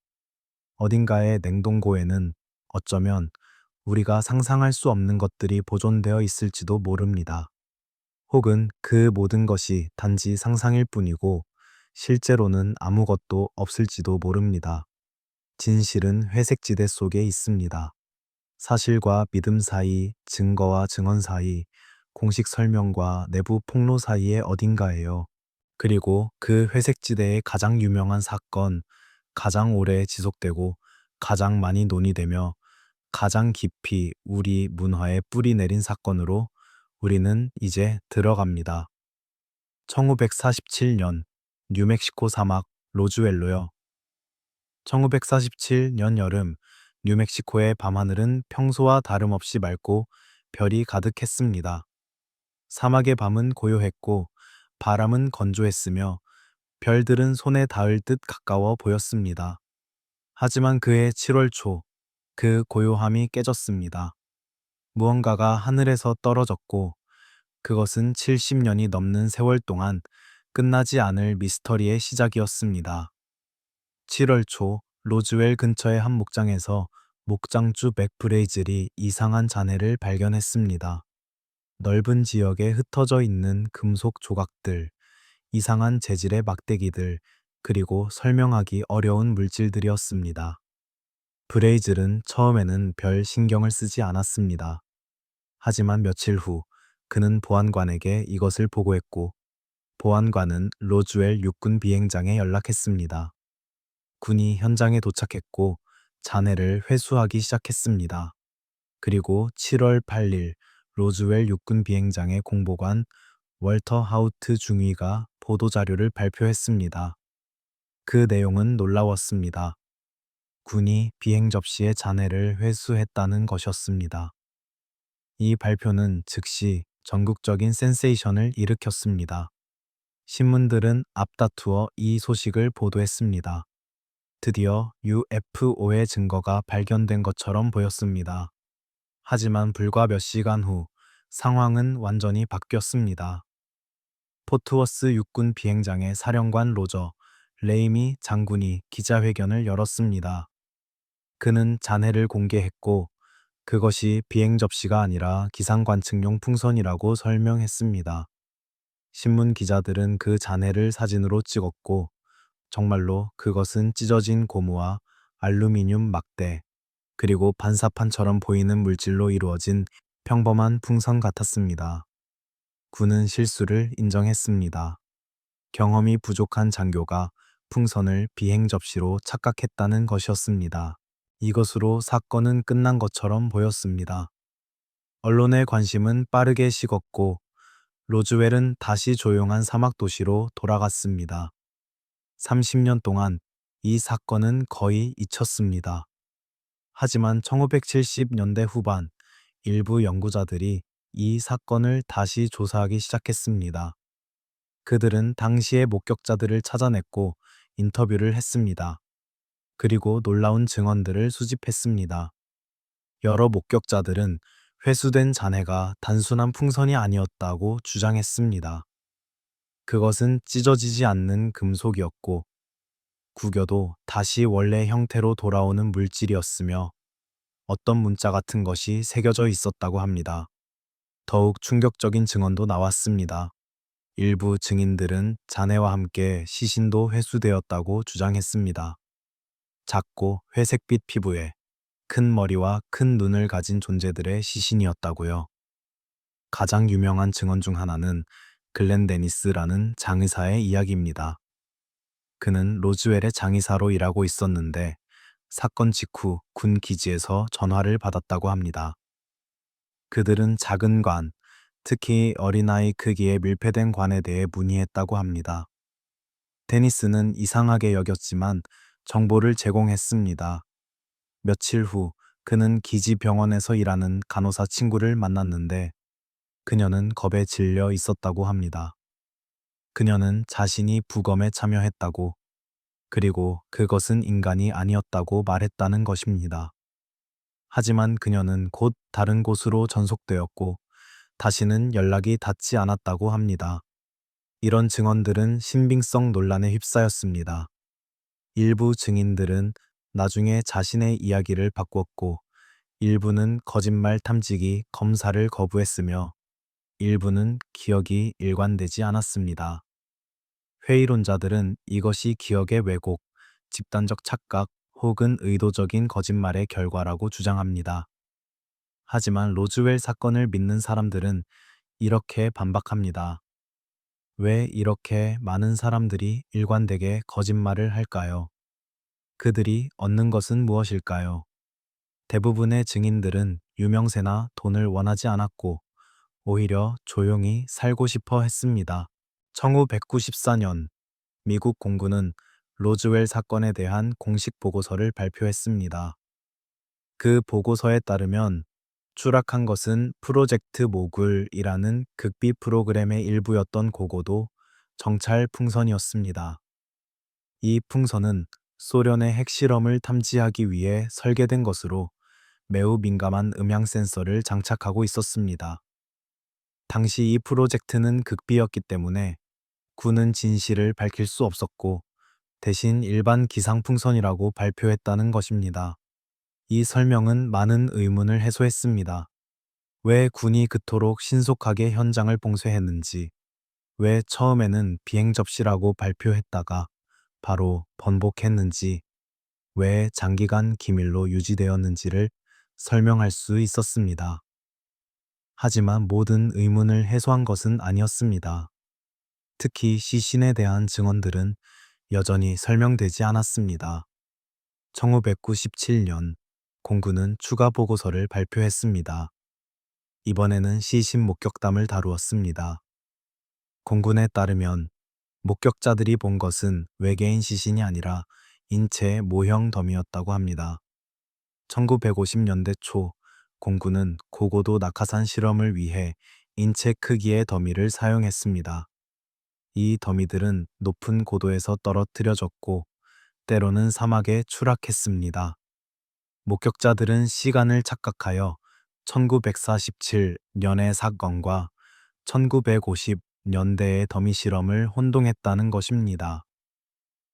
어딘가의 냉동고에는 어쩌면 우리가 상상할 수 없는 것들이 보존되어 있을지도 모릅니다. 혹은 그 모든 것이 단지 상상일 뿐이고 실제로는 아무것도 없을지도 모릅니다. 진실은 회색지대 속에 있습니다. 사실과 믿음 사이, 증거와 증언 사이, 공식 설명과 내부 폭로 사이에 어딘가에요. 그리고 그 회색지대의 가장 유명한 사건, 가장 오래 지속되고 가장 많이 논의되며 가장 깊이 우리 문화에 뿌리 내린 사건으로 우리는 이제 들어갑니다. 1947년 뉴멕시코 사막 로즈웰로요. 1947년 여름 뉴멕시코의 밤하늘은 평소와 다름없이 맑고 별이 가득했습니다. 사막의 밤은 고요했고 바람은 건조했으며 별들은 손에 닿을 듯 가까워 보였습니다. 하지만 그해 7월 초, 그 고요함이 깨졌습니다. 무언가가 하늘에서 떨어졌고 그것은 70년이 넘는 세월 동안 끝나지 않을 미스터리의 시작이었습니다. 7월 초 로즈웰 근처의 한 목장에서 목장주 맥브레이즐이 이상한 잔해를 발견했습니다. 넓은 지역에 흩어져 있는 금속 조각들, 이상한 재질의 막대기들, 그리고 설명하기 어려운 물질들이었습니다. 브레이즐은 처음에는 별 신경을 쓰지 않았습니다. 하지만 며칠 후 그는 보안관에게 이것을 보고했고 보안관은 로즈웰 육군 비행장에 연락했습니다. 군이 현장에 도착했고 잔해를 회수하기 시작했습니다. 그리고 7월 8일 로즈웰 육군 비행장의 공보관 월터 하우트 중위가 보도자료를 발표했습니다. 그 내용은 놀라웠습니다. 군이 비행 접시의 잔해를 회수했다는 것이었습니다. 이 발표는 즉시 전국적인 센세이션을 일으켰습니다. 신문들은 앞다투어 이 소식을 보도했습니다. 드디어 UFO의 증거가 발견된 것처럼 보였습니다. 하지만 불과 몇 시간 후 상황은 완전히 바뀌었습니다. 포트워스 육군 비행장의 사령관 로저 레이미 장군이 기자회견을 열었습니다. 그는 잔해를 공개했고 그것이 비행 접시가 아니라 기상 관측용 풍선이라고 설명했습니다. 신문 기자들은 그 잔해를 사진으로 찍었고 정말로 그것은 찢어진 고무와 알루미늄 막대 그리고 반사판처럼 보이는 물질로 이루어진 평범한 풍선 같았습니다. 군은 실수를 인정했습니다. 경험이 부족한 장교가 풍선을 비행 접시로 착각했다는 것이었습니다. 이것으로 사건은 끝난 것처럼 보였습니다. 언론의 관심은 빠르게 식었고 로즈웰은 다시 조용한 사막 도시로 돌아갔습니다. 30년 동안 이 사건은 거의 잊혔습니다. 하지만 1970년대 후반 일부 연구자들이 이 사건을 다시 조사하기 시작했습니다. 그들은 당시의 목격자들을 찾아냈고 인터뷰를 했습니다. 그리고 놀라운 증언들을 수집했습니다. 여러 목격자들은 회수된 잔해가 단순한 풍선이 아니었다고 주장했습니다. 그것은 찢어지지 않는 금속이었고, 구겨도 다시 원래 형태로 돌아오는 물질이었으며, 어떤 문자 같은 것이 새겨져 있었다고 합니다. 더욱 충격적인 증언도 나왔습니다. 일부 증인들은 잔해와 함께 시신도 회수되었다고 주장했습니다. 작고 회색빛 피부에 큰 머리와 큰 눈을 가진 존재들의 시신이었다고요. 가장 유명한 증언 중 하나는 글렌 데니스라는 장의사의 이야기입니다. 그는 로즈웰의 장의사로 일하고 있었는데 사건 직후 군 기지에서 전화를 받았다고 합니다. 그들은 작은 관, 특히 어린아이 크기의 밀폐된 관에 대해 문의했다고 합니다. 데니스는 이상하게 여겼지만 정보를 제공했습니다. 며칠 후 그는 기지 병원에서 일하는 간호사 친구를 만났는데 그녀는 겁에 질려 있었다고 합니다. 그녀는 자신이 부검에 참여했다고, 그리고 그것은 인간이 아니었다고 말했다는 것입니다. 하지만 그녀는 곧 다른 곳으로 전속되었고 다시는 연락이 닿지 않았다고 합니다. 이런 증언들은 신빙성 논란에 휩싸였습니다. 일부 증인들은 나중에 자신의 이야기를 바꿨고, 일부는 거짓말 탐지기 검사를 거부했으며, 일부는 기억이 일관되지 않았습니다. 회의론자들은 이것이 기억의 왜곡, 집단적 착각 혹은 의도적인 거짓말의 결과라고 주장합니다. 하지만 로즈웰 사건을 믿는 사람들은 이렇게 반박합니다. 왜 이렇게 많은 사람들이 일관되게 거짓말을 할까요? 그들이 얻는 것은 무엇일까요? 대부분의 증인들은 유명세나 돈을 원하지 않았고 오히려 조용히 살고 싶어 했습니다. 1994년 미국 공군은 로즈웰 사건에 대한 공식 보고서를 발표했습니다. 그 보고서에 따르면 추락한 것은 프로젝트 모굴이라는 극비 프로그램의 일부였던 고고도 정찰 풍선이었습니다. 이 풍선은 소련의 핵실험을 탐지하기 위해 설계된 것으로 매우 민감한 음향 센서를 장착하고 있었습니다. 당시 이 프로젝트는 극비였기 때문에 군은 진실을 밝힐 수 없었고 대신 일반 기상풍선이라고 발표했다는 것입니다. 이 설명은 많은 의문을 해소했습니다. 왜 군이 그토록 신속하게 현장을 봉쇄했는지, 왜 처음에는 비행 접시라고 발표했다가 바로 번복했는지, 왜 장기간 기밀로 유지되었는지를 설명할 수 있었습니다. 하지만 모든 의문을 해소한 것은 아니었습니다. 특히 시신에 대한 증언들은 여전히 설명되지 않았습니다. 1997년 공군은 추가 보고서를 발표했습니다. 이번에는 시신 목격담을 다루었습니다. 공군에 따르면 목격자들이 본 것은 외계인 시신이 아니라 인체의 모형 덤이었다고 합니다. 1950년대 초 공군은 고고도 낙하산 실험을 위해 인체 크기의 더미를 사용했습니다. 이 더미들은 높은 고도에서 떨어뜨려졌고 때로는 사막에 추락했습니다. 목격자들은 시간을 착각하여 1947년의 사건과 1950년대의 더미 실험을 혼동했다는 것입니다.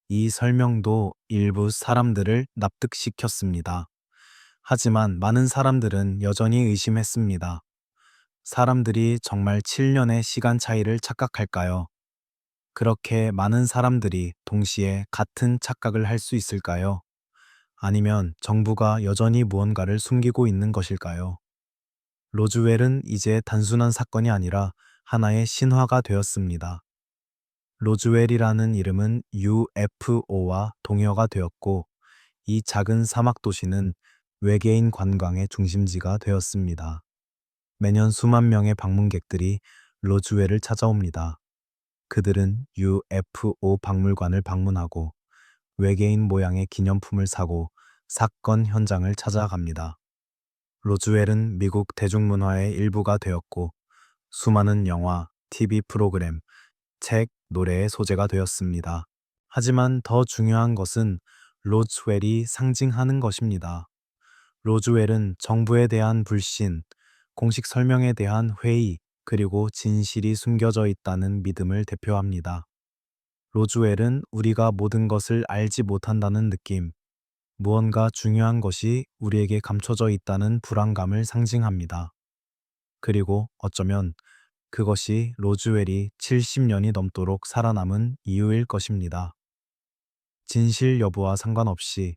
이 설명도 일부 사람들을 납득시켰습니다. 하지만 많은 사람들은 여전히 의심했습니다. 사람들이 정말 7년의 시간 차이를 착각할까요? 그렇게 많은 사람들이 동시에 같은 착각을 할 수 있을까요? 아니면 정부가 여전히 무언가를 숨기고 있는 것일까요? 로즈웰은 이제 단순한 사건이 아니라 하나의 신화가 되었습니다. 로즈웰이라는 이름은 UFO와 동의어가 되었고, 이 작은 사막 도시는 외계인 관광의 중심지가 되었습니다. 매년 수만 명의 방문객들이 로즈웰을 찾아옵니다. 그들은 UFO 박물관을 방문하고 외계인 모양의 기념품을 사고 사건 현장을 찾아갑니다. 로즈웰은 미국 대중문화의 일부가 되었고 수많은 영화, TV 프로그램, 책, 노래의 소재가 되었습니다. 하지만 더 중요한 것은 로즈웰이 상징하는 것입니다. 로즈웰은 정부에 대한 불신, 공식 설명에 대한 회의, 그리고 진실이 숨겨져 있다는 믿음을 대표합니다. 로즈웰은 우리가 모든 것을 알지 못한다는 느낌, 무언가 중요한 것이 우리에게 감춰져 있다는 불안감을 상징합니다. 그리고 어쩌면 그것이 로즈웰이 70년이 넘도록 살아남은 이유일 것입니다. 진실 여부와 상관없이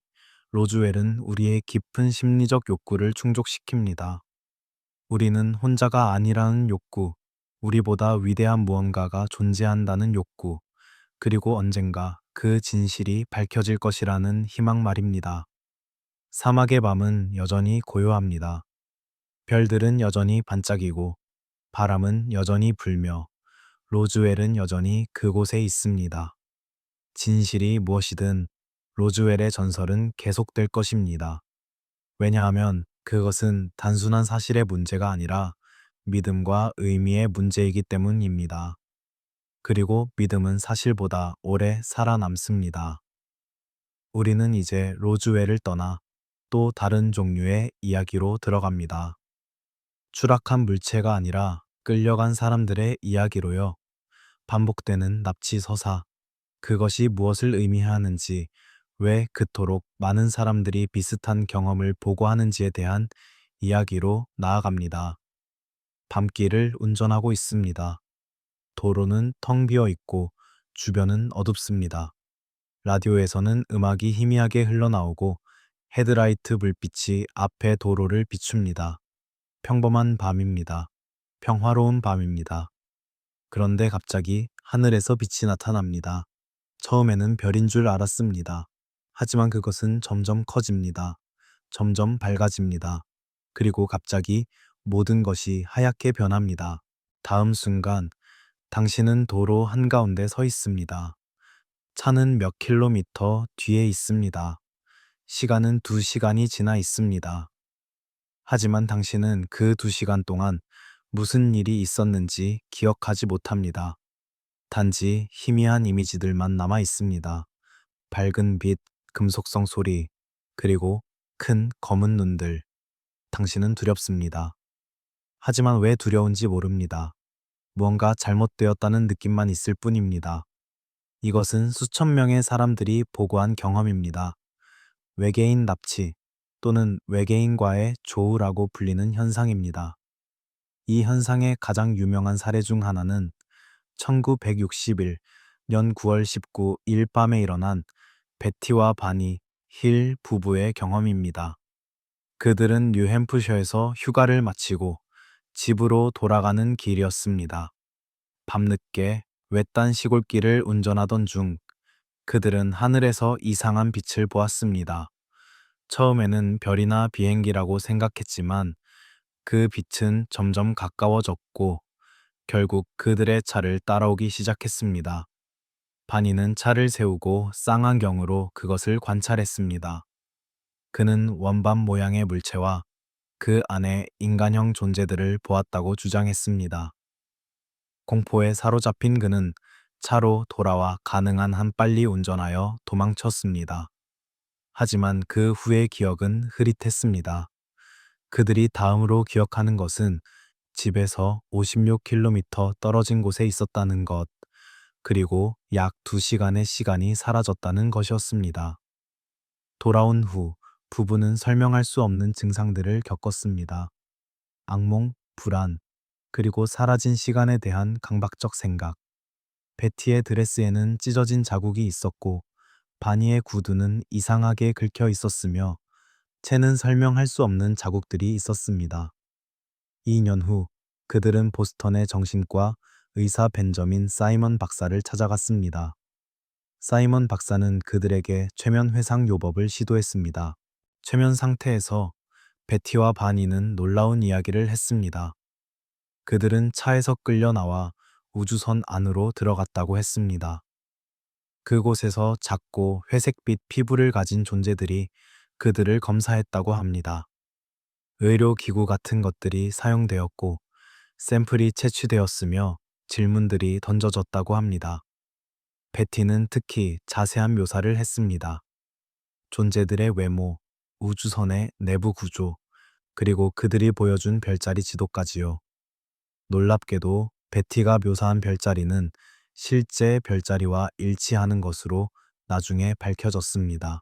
로즈웰은 우리의 깊은 심리적 욕구를 충족시킵니다. 우리는 혼자가 아니라는 욕구, 우리보다 위대한 무언가가 존재한다는 욕구, 그리고 언젠가 그 진실이 밝혀질 것이라는 희망 말입니다. 사막의 밤은 여전히 고요합니다. 별들은 여전히 반짝이고 바람은 여전히 불며 로즈웰은 여전히 그곳에 있습니다. 진실이 무엇이든 로즈웰의 전설은 계속될 것입니다. 왜냐하면 그것은 단순한 사실의 문제가 아니라 믿음과 의미의 문제이기 때문입니다. 그리고 믿음은 사실보다 오래 살아남습니다. 우리는 이제 로즈웰을 떠나 또 다른 종류의 이야기로 들어갑니다. 추락한 물체가 아니라 끌려간 사람들의 이야기로요. 반복되는 납치 서사, 그것이 무엇을 의미하는지, 왜 그토록 많은 사람들이 비슷한 경험을 보고하는지에 대한 이야기로 나아갑니다. 밤길을 운전하고 있습니다. 도로는 텅 비어 있고 주변은 어둡습니다. 라디오에서는 음악이 희미하게 흘러나오고 헤드라이트 불빛이 앞의 도로를 비춥니다. 평범한 밤입니다. 평화로운 밤입니다. 그런데 갑자기 하늘에서 빛이 나타납니다. 처음에는 별인 줄 알았습니다. 하지만 그것은 점점 커집니다. 점점 밝아집니다. 그리고 갑자기 모든 것이 하얗게 변합니다. 다음 순간 당신은 도로 한가운데 서 있습니다. 차는 몇 킬로미터 뒤에 있습니다. 시간은 2시간이 지나 있습니다. 하지만 당신은 그 2시간 동안 무슨 일이 있었는지 기억하지 못합니다. 단지 희미한 이미지들만 남아 있습니다. 밝은 빛, 금속성 소리, 그리고 큰 검은 눈들. 당신은 두렵습니다. 하지만 왜 두려운지 모릅니다. 무언가 잘못되었다는 느낌만 있을 뿐입니다. 이것은 수천 명의 사람들이 보고한 경험입니다. 외계인 납치 또는 외계인과의 조우라고 불리는 현상입니다. 이 현상의 가장 유명한 사례 중 하나는 1961년 9월 19일 밤에 일어난 베티와 바니 힐 부부의 경험입니다. 그들은 뉴햄프셔에서 휴가를 마치고 집으로 돌아가는 길이었습니다. 밤늦게 외딴 시골길을 운전하던 중 그들은 하늘에서 이상한 빛을 보았습니다. 처음에는 별이나 비행기라고 생각했지만 그 빛은 점점 가까워졌고 결국 그들의 차를 따라오기 시작했습니다. 바니는 차를 세우고 쌍안경으로 그것을 관찰했습니다. 그는 원반 모양의 물체와 그 안에 인간형 존재들을 보았다고 주장했습니다. 공포에 사로잡힌 그는 차로 돌아와 가능한 한 빨리 운전하여 도망쳤습니다. 하지만 그 후의 기억은 흐릿했습니다. 그들이 다음으로 기억하는 것은 집에서 56km 떨어진 곳에 있었다는 것, 그리고 약 2시간의 시간이 사라졌다는 것이었습니다. 돌아온 후 부부는 설명할 수 없는 증상들을 겪었습니다. 악몽, 불안, 그리고 사라진 시간에 대한 강박적 생각. 베티의 드레스에는 찢어진 자국이 있었고 바니의 구두는 이상하게 긁혀 있었으며 채는 설명할 수 없는 자국들이 있었습니다. 2년 후 그들은 보스턴의 정신과 의사 벤저민 사이먼 박사를 찾아갔습니다. 사이먼 박사는 그들에게 최면 회상 요법을 시도했습니다. 최면 상태에서 베티와 바니는 놀라운 이야기를 했습니다. 그들은 차에서 끌려 나와 우주선 안으로 들어갔다고 했습니다. 그곳에서 작고 회색빛 피부를 가진 존재들이 그들을 검사했다고 합니다. 의료기구 같은 것들이 사용되었고 샘플이 채취되었으며 질문들이 던져졌다고 합니다. 베티는 특히 자세한 묘사를 했습니다. 존재들의 외모, 우주선의 내부 구조, 그리고 그들이 보여준 별자리 지도까지요. 놀랍게도 베티가 묘사한 별자리는 실제 별자리와 일치하는 것으로 나중에 밝혀졌습니다.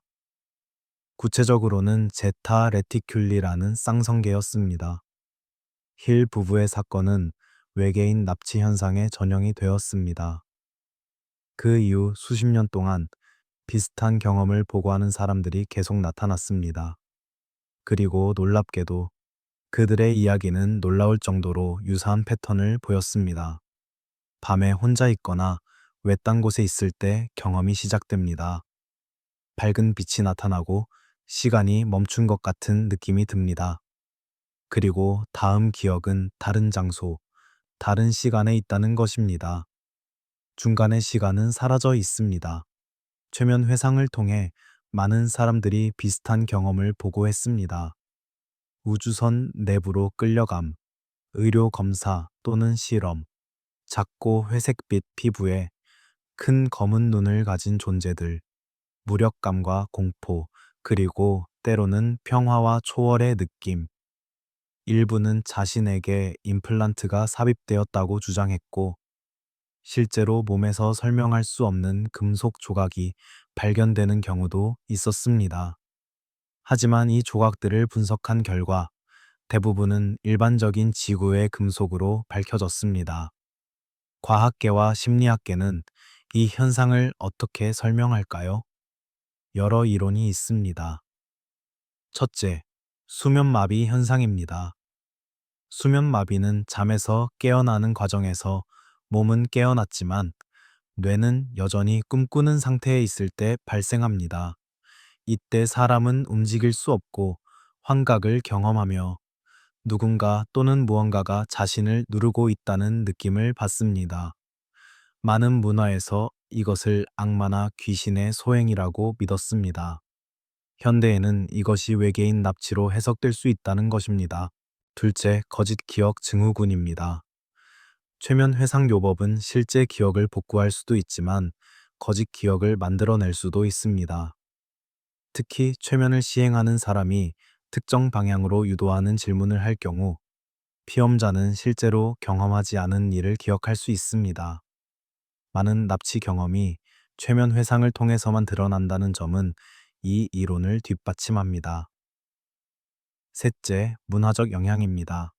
구체적으로는 제타 레티큘리라는 쌍성계였습니다. 힐 부부의 사건은 외계인 납치 현상의 전형이 되었습니다. 그 이후 수십 년 동안 비슷한 경험을 보고하는 사람들이 계속 나타났습니다. 그리고 놀랍게도 그들의 이야기는 놀라울 정도로 유사한 패턴을 보였습니다. 밤에 혼자 있거나 외딴 곳에 있을 때 경험이 시작됩니다. 밝은 빛이 나타나고 시간이 멈춘 것 같은 느낌이 듭니다. 그리고 다음 기억은 다른 장소, 다른 시간에 있다는 것입니다. 중간의 시간은 사라져 있습니다. 최면 회상을 통해 많은 사람들이 비슷한 경험을 보고했습니다. 우주선 내부로 끌려감, 의료 검사 또는 실험, 작고 회색빛 피부에 큰 검은 눈을 가진 존재들, 무력감과 공포, 그리고 때로는 평화와 초월의 느낌. 일부는 자신에게 임플란트가 삽입되었다고 주장했고, 실제로 몸에서 설명할 수 없는 금속 조각이 발견되는 경우도 있었습니다. 하지만 이 조각들을 분석한 결과 대부분은 일반적인 지구의 금속으로 밝혀졌습니다. 과학계와 심리학계는 이 현상을 어떻게 설명할까요? 여러 이론이 있습니다. 첫째, 수면마비 현상입니다. 수면마비는 잠에서 깨어나는 과정에서 몸은 깨어났지만 뇌는 여전히 꿈꾸는 상태에 있을 때 발생합니다. 이때 사람은 움직일 수 없고 환각을 경험하며 누군가 또는 무언가가 자신을 누르고 있다는 느낌을 받습니다. 많은 문화에서 이것을 악마나 귀신의 소행이라고 믿었습니다. 현대에는 이것이 외계인 납치로 해석될 수 있다는 것입니다. 둘째, 거짓 기억 증후군입니다. 최면 회상 요법은 실제 기억을 복구할 수도 있지만 거짓 기억을 만들어낼 수도 있습니다. 특히 최면을 시행하는 사람이 특정 방향으로 유도하는 질문을 할 경우 피험자는 실제로 경험하지 않은 일을 기억할 수 있습니다. 많은 납치 경험이 최면 회상을 통해서만 드러난다는 점은 이 이론을 뒷받침합니다. 셋째, 문화적 영향입니다.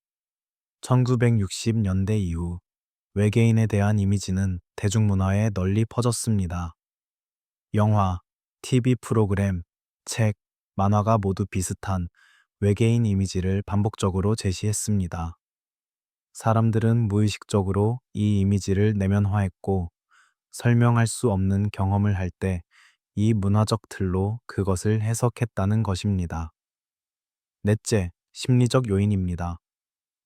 1960년대 이후 외계인에 대한 이미지는 대중문화에 널리 퍼졌습니다. 영화, TV 프로그램, 책, 만화가 모두 비슷한 외계인 이미지를 반복적으로 제시했습니다. 사람들은 무의식적으로 이 이미지를 내면화했고 설명할 수 없는 경험을 할 때 이 문화적 틀로 그것을 해석했다는 것입니다. 넷째, 심리적 요인입니다.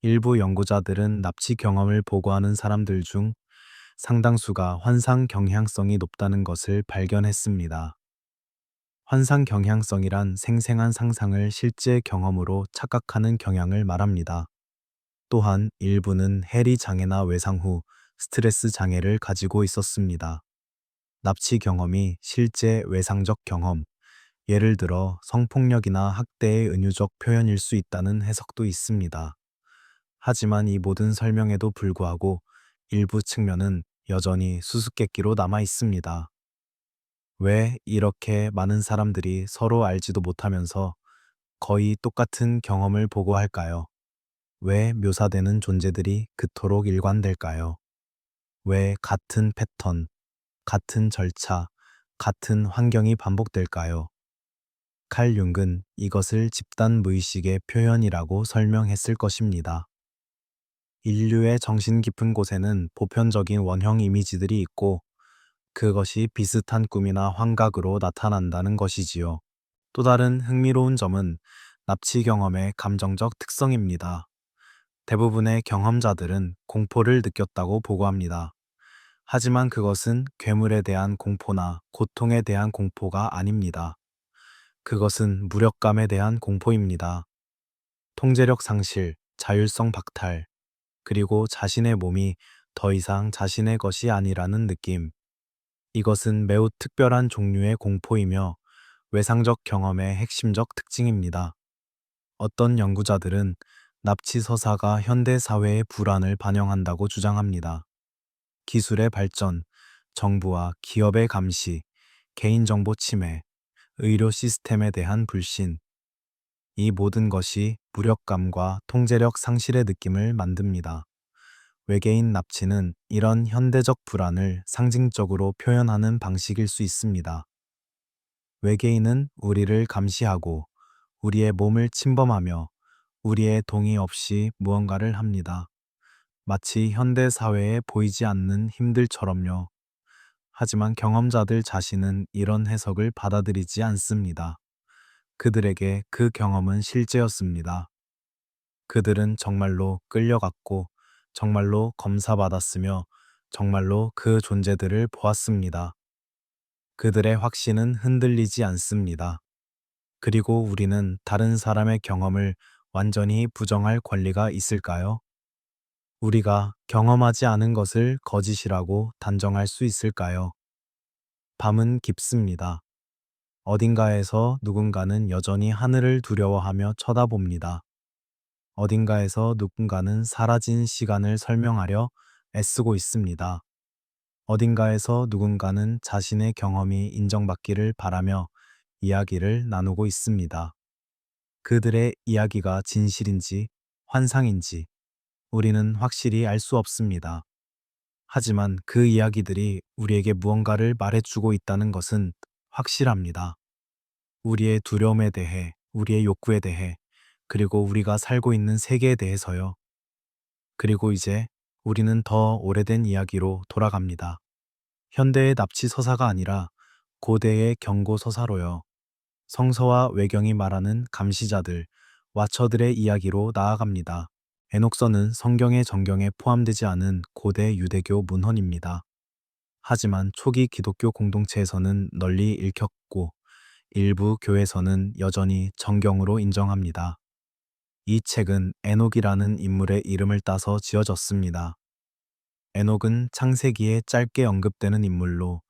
일부 연구자들은 납치 경험을 보고하는 사람들 중 상당수가 환상 경향성이 높다는 것을 발견했습니다. 환상 경향성이란 생생한 상상을 실제 경험으로 착각하는 경향을 말합니다. 또한 일부는 해리 장애나 외상 후 스트레스 장애를 가지고 있었습니다. 납치 경험이 실제 외상적 경험, 예를 들어 성폭력이나 학대의 은유적 표현일 수 있다는 해석도 있습니다. 하지만 이 모든 설명에도 불구하고 일부 측면은 여전히 수수께끼로 남아 있습니다. 왜 이렇게 많은 사람들이 서로 알지도 못하면서 거의 똑같은 경험을 보고 할까요? 왜 묘사되는 존재들이 그토록 일관될까요? 왜 같은 패턴, 같은 절차, 같은 환경이 반복될까요? 칼 융은 이것을 집단 무의식의 표현이라고 설명했을 것입니다. 인류의 정신 깊은 곳에는 보편적인 원형 이미지들이 있고 그것이 비슷한 꿈이나 환각으로 나타난다는 것이지요. 또 다른 흥미로운 점은 납치 경험의 감정적 특성입니다. 대부분의 경험자들은 공포를 느꼈다고 보고합니다. 하지만 그것은 괴물에 대한 공포나 고통에 대한 공포가 아닙니다. 그것은 무력감에 대한 공포입니다. 통제력 상실, 자율성 박탈, 그리고 자신의 몸이 더 이상 자신의 것이 아니라는 느낌. 이것은 매우 특별한 종류의 공포이며 외상적 경험의 핵심적 특징입니다. 어떤 연구자들은 납치 서사가 현대 사회의 불안을 반영한다고 주장합니다. 기술의 발전, 정부와 기업의 감시, 개인정보 침해, 의료 시스템에 대한 불신, 이 모든 것이 무력감과 통제력 상실의 느낌을 만듭니다. 외계인 납치는 이런 현대적 불안을 상징적으로 표현하는 방식일 수 있습니다. 외계인은 우리를 감시하고 우리의 몸을 침범하며 우리의 동의 없이 무언가를 합니다. 마치 현대 사회에 보이지 않는 힘들처럼요. 하지만 경험자들 자신은 이런 해석을 받아들이지 않습니다. 그들에게 그 경험은 실제였습니다. 그들은 정말로 끌려갔고, 정말로 검사받았으며, 정말로 그 존재들을 보았습니다. 그들의 확신은 흔들리지 않습니다. 그리고 우리는 다른 사람의 경험을 완전히 부정할 권리가 있을까요? 우리가 경험하지 않은 것을 거짓이라고 단정할 수 있을까요? 밤은 깊습니다. 어딘가에서 누군가는 여전히 하늘을 두려워하며 쳐다봅니다. 어딘가에서 누군가는 사라진 시간을 설명하려 애쓰고 있습니다. 어딘가에서 누군가는 자신의 경험이 인정받기를 바라며 이야기를 나누고 있습니다. 그들의 이야기가 진실인지 환상인지 우리는 확실히 알 수 없습니다. 하지만 그 이야기들이 우리에게 무언가를 말해주고 있다는 것은 확실합니다. 우리의 두려움에 대해, 우리의 욕구에 대해, 그리고 우리가 살고 있는 세계에 대해서요. 그리고 이제 우리는 더 오래된 이야기로 돌아갑니다. 현대의 납치 서사가 아니라 고대의 경고 서사로요. 성서와 외경이 말하는 감시자들, 와처들의 이야기로 나아갑니다. 에녹서는 성경의 정경에 포함되지 않은 고대 유대교 문헌입니다. 하지만 초기 기독교 공동체에서는 널리 읽혔고 일부 교회에서는 여전히 정경으로 인정합니다. 이 책은 에녹이라는 인물의 이름을 따서 지어졌습니다. 에녹은 창세기에 짧게 언급되는 인물로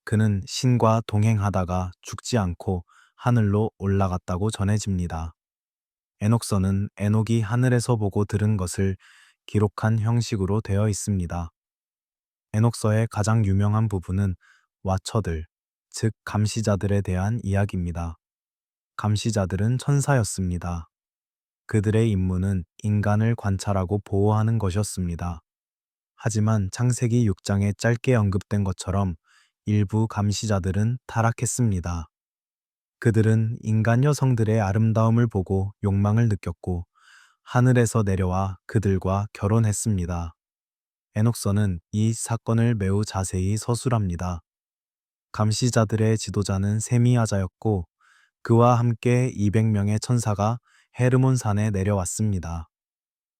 그는 신과 동행하다가 죽지 않고 하늘로 올라갔다고 전해집니다. 에녹서는 에녹이 하늘에서 보고 들은 것을 기록한 형식으로 되어 있습니다. 에녹서의 가장 유명한 부분은 와처들, 즉 감시자들에 대한 이야기입니다. 감시자들은 천사였습니다. 그들의 임무는 인간을 관찰하고 보호하는 것이었습니다. 하지만 창세기 6장에 짧게 언급된 것처럼 일부 감시자들은 타락했습니다. 그들은 인간 여성들의 아름다움을 보고 욕망을 느꼈고 하늘에서 내려와 그들과 결혼했습니다. 에녹서는 이 사건을 매우 자세히 서술합니다. 감시자들의 지도자는 세미야자였고 그와 함께 200명의 천사가 헤르몬 산에 내려왔습니다.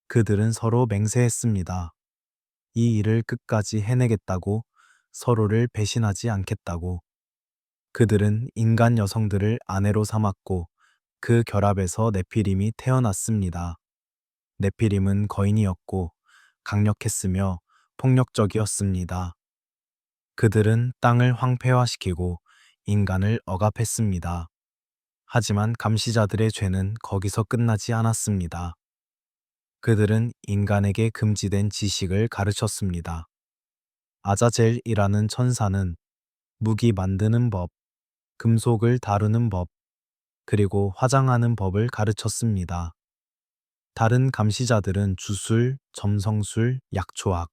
그들은 서로 맹세했습니다. 이 일을 끝까지 해내겠다고, 서로를 배신하지 않겠다고. 그들은 인간 여성들을 아내로 삼았고 그 결합에서 네피림이 태어났습니다. 네피림은 거인이었고 강력했으며 폭력적이었습니다. 그들은 땅을 황폐화시키고 인간을 억압했습니다. 하지만 감시자들의 죄는 거기서 끝나지 않았습니다. 그들은 인간에게 금지된 지식을 가르쳤습니다. 아자젤이라는 천사는 무기 만드는 법, 금속을 다루는 법, 그리고 화장하는 법을 가르쳤습니다. 다른 감시자들은 주술, 점성술, 약초학,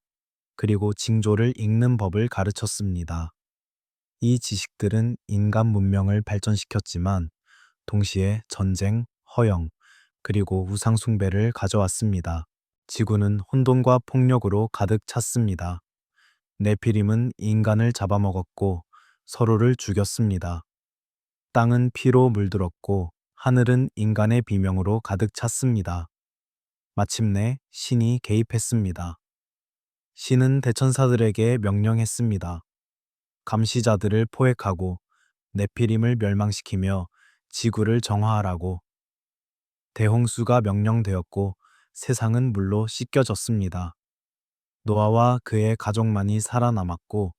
그리고 징조를 읽는 법을 가르쳤습니다. 이 지식들은 인간 문명을 발전시켰지만 동시에 전쟁, 허영, 그리고 우상숭배를 가져왔습니다. 지구는 혼돈과 폭력으로 가득 찼습니다. 네피림은 인간을 잡아먹었고 서로를 죽였습니다. 땅은 피로 물들었고 하늘은 인간의 비명으로 가득 찼습니다. 마침내 신이 개입했습니다. 신은 대천사들에게 명령했습니다. 감시자들을 포획하고 네피림을 멸망시키며 지구를 정화하라고. 대홍수가 명령되었고 세상은 물로 씻겨졌습니다. 노아와 그의 가족만이 살아남았고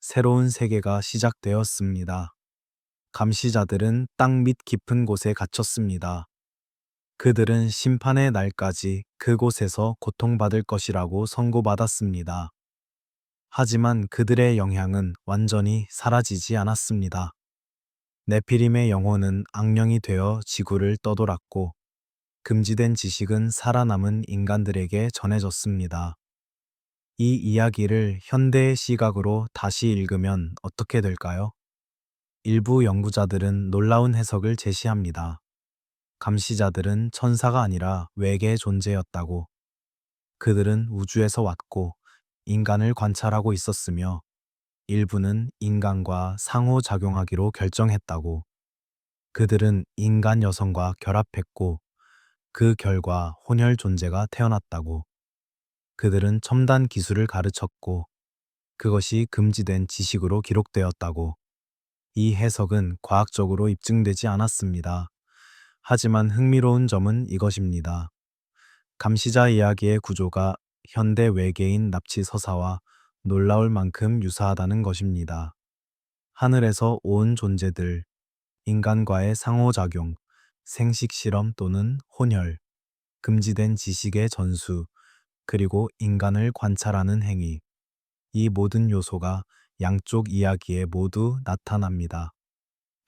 새로운 세계가 시작되었습니다. 감시자들은 땅 밑 깊은 곳에 갇혔습니다. 그들은 심판의 날까지 그곳에서 고통받을 것이라고 선고받았습니다. 하지만 그들의 영향은 완전히 사라지지 않았습니다. 네피림의 영혼은 악령이 되어 지구를 떠돌았고 금지된 지식은 살아남은 인간들에게 전해졌습니다. 이 이야기를 현대의 시각으로 다시 읽으면 어떻게 될까요? 일부 연구자들은 놀라운 해석을 제시합니다. 감시자들은 천사가 아니라 외계 존재였다고. 그들은 우주에서 왔고 인간을 관찰하고 있었으며 일부는 인간과 상호작용하기로 결정했다고. 그들은 인간 여성과 결합했고 그 결과 혼혈 존재가 태어났다고. 그들은 첨단 기술을 가르쳤고 그것이 금지된 지식으로 기록되었다고. 이 해석은 과학적으로 입증되지 않았습니다. 하지만 흥미로운 점은 이것입니다. 감시자 이야기의 구조가 현대 외계인 납치 서사와 놀라울 만큼 유사하다는 것입니다. 하늘에서 온 존재들, 인간과의 상호작용, 생식 실험 또는 혼혈, 금지된 지식의 전수, 그리고 인간을 관찰하는 행위. 이 모든 요소가 양쪽 이야기에 모두 나타납니다.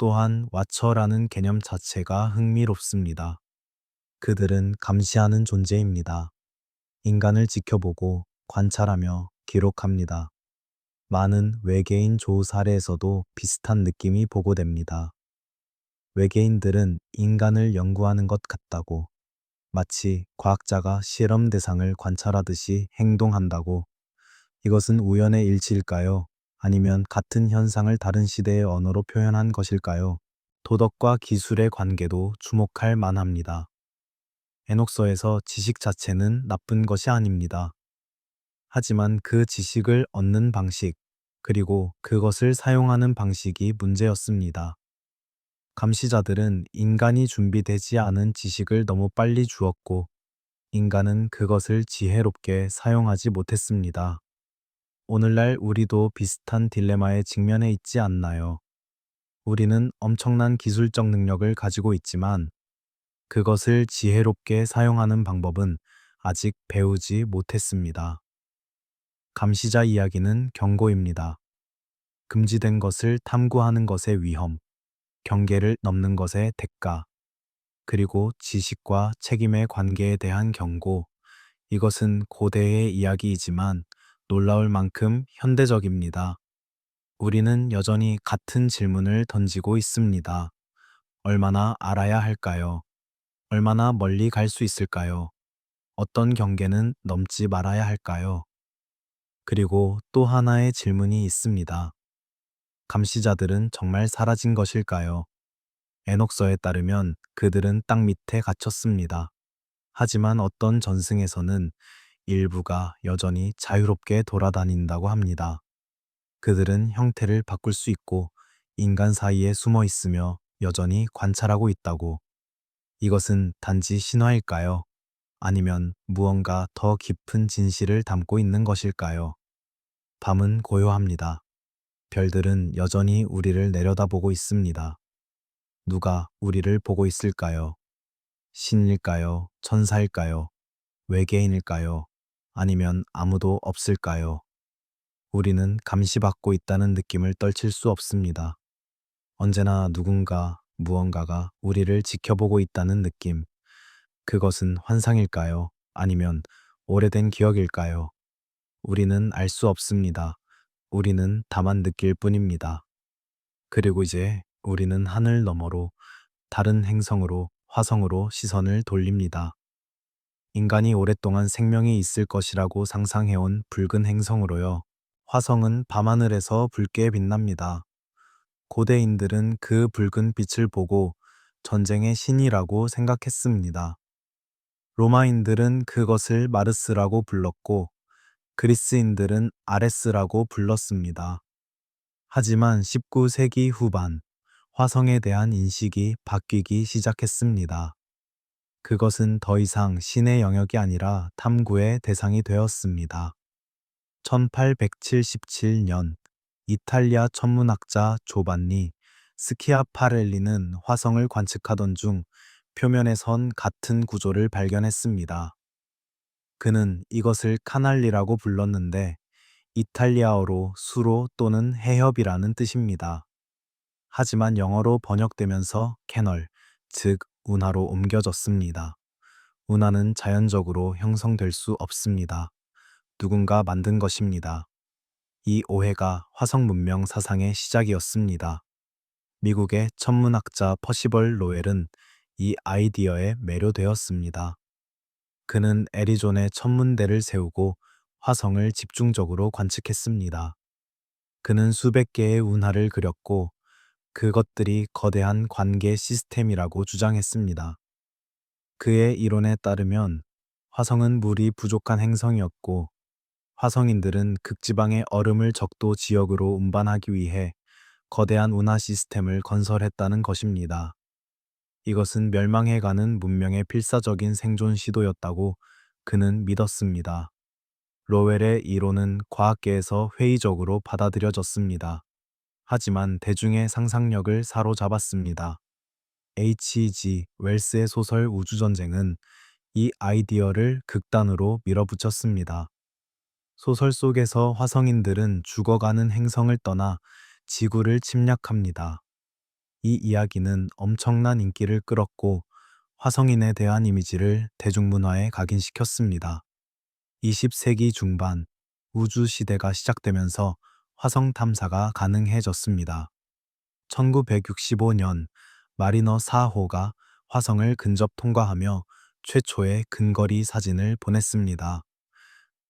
또한 와처라는 개념 자체가 흥미롭습니다. 그들은 감시하는 존재입니다. 인간을 지켜보고 관찰하며 기록합니다. 많은 외계인 조우 사례에서도 비슷한 느낌이 보고됩니다. 외계인들은 인간을 연구하는 것 같다고, 마치 과학자가 실험 대상을 관찰하듯이 행동한다고. 이것은 우연의 일치일까요? 아니면 같은 현상을 다른 시대의 언어로 표현한 것일까요? 도덕과 기술의 관계도 주목할 만합니다. 에녹서에서 지식 자체는 나쁜 것이 아닙니다. 하지만 그 지식을 얻는 방식, 그리고 그것을 사용하는 방식이 문제였습니다. 감시자들은 인간이 준비되지 않은 지식을 너무 빨리 주었고, 인간은 그것을 지혜롭게 사용하지 못했습니다. 오늘날 우리도 비슷한 딜레마에 직면해 있지 않나요? 우리는 엄청난 기술적 능력을 가지고 있지만, 그것을 지혜롭게 사용하는 방법은 아직 배우지 못했습니다. 감시자 이야기는 경고입니다. 금지된 것을 탐구하는 것의 위험, 경계를 넘는 것의 대가, 그리고 지식과 책임의 관계에 대한 경고. 이것은 고대의 이야기이지만 놀라울 만큼 현대적입니다. 우리는 여전히 같은 질문을 던지고 있습니다. 얼마나 알아야 할까요? 얼마나 멀리 갈 수 있을까요? 어떤 경계는 넘지 말아야 할까요? 그리고 또 하나의 질문이 있습니다. 감시자들은 정말 사라진 것일까요? 에녹서에 따르면 그들은 땅 밑에 갇혔습니다. 하지만 어떤 전승에서는 일부가 여전히 자유롭게 돌아다닌다고 합니다. 그들은 형태를 바꿀 수 있고 인간 사이에 숨어 있으며 여전히 관찰하고 있다고. 이것은 단지 신화일까요? 아니면 무언가 더 깊은 진실을 담고 있는 것일까요? 밤은 고요합니다. 별들은 여전히 우리를 내려다보고 있습니다. 누가 우리를 보고 있을까요? 신일까요? 천사일까요? 외계인일까요? 아니면 아무도 없을까요? 우리는 감시받고 있다는 느낌을 떨칠 수 없습니다. 언제나 누군가, 무언가가 우리를 지켜보고 있다는 느낌. 그것은 환상일까요? 아니면 오래된 기억일까요? 우리는 알 수 없습니다. 우리는 다만 느낄 뿐입니다. 그리고 이제 우리는 하늘 너머로 다른 행성으로, 화성으로 시선을 돌립니다. 인간이 오랫동안 생명이 있을 것이라고 상상해온 붉은 행성으로요. 화성은 밤하늘에서 붉게 빛납니다. 고대인들은 그 붉은 빛을 보고 전쟁의 신이라고 생각했습니다. 로마인들은 그것을 마르스라고 불렀고 그리스인들은 아레스라고 불렀습니다. 하지만 19세기 후반 화성에 대한 인식이 바뀌기 시작했습니다. 그것은 더 이상 신의 영역이 아니라 탐구의 대상이 되었습니다. 1877년 이탈리아 천문학자 조반니 스키아파렐리는 화성을 관측하던 중 표면에 선 같은 구조를 발견했습니다. 그는 이것을 카날리라고 불렀는데 이탈리아어로 수로 또는 해협이라는 뜻입니다. 하지만 영어로 번역되면서 캐널, 즉 운하로 옮겨졌습니다. 운하는 자연적으로 형성될 수 없습니다. 누군가 만든 것입니다. 이 오해가 화성 문명 사상의 시작이었습니다. 미국의 천문학자 퍼시벌 로웰은 이 아이디어에 매료되었습니다. 그는 애리조나에 천문대를 세우고 화성을 집중적으로 관측했습니다. 그는 수백 개의 운하를 그렸고 그것들이 거대한 관계 시스템이라고 주장했습니다. 그의 이론에 따르면 화성은 물이 부족한 행성이었고 화성인들은 극지방의 얼음을 적도 지역으로 운반하기 위해 거대한 운하 시스템을 건설했다는 것입니다. 이것은 멸망해가는 문명의 필사적인 생존 시도였다고 그는 믿었습니다. 로웰의 이론은 과학계에서 회의적으로 받아들여졌습니다. 하지만 대중의 상상력을 사로잡았습니다. H.G. 웰스의 소설 우주전쟁은 이 아이디어를 극단으로 밀어붙였습니다. 소설 속에서 화성인들은 죽어가는 행성을 떠나 지구를 침략합니다. 이 이야기는 엄청난 인기를 끌었고 화성인에 대한 이미지를 대중문화에 각인시켰습니다. 20세기 중반 우주 시대가 시작되면서 화성 탐사가 가능해졌습니다. 1965년 마리너 4호가 화성을 근접 통과하며 최초의 근거리 사진을 보냈습니다.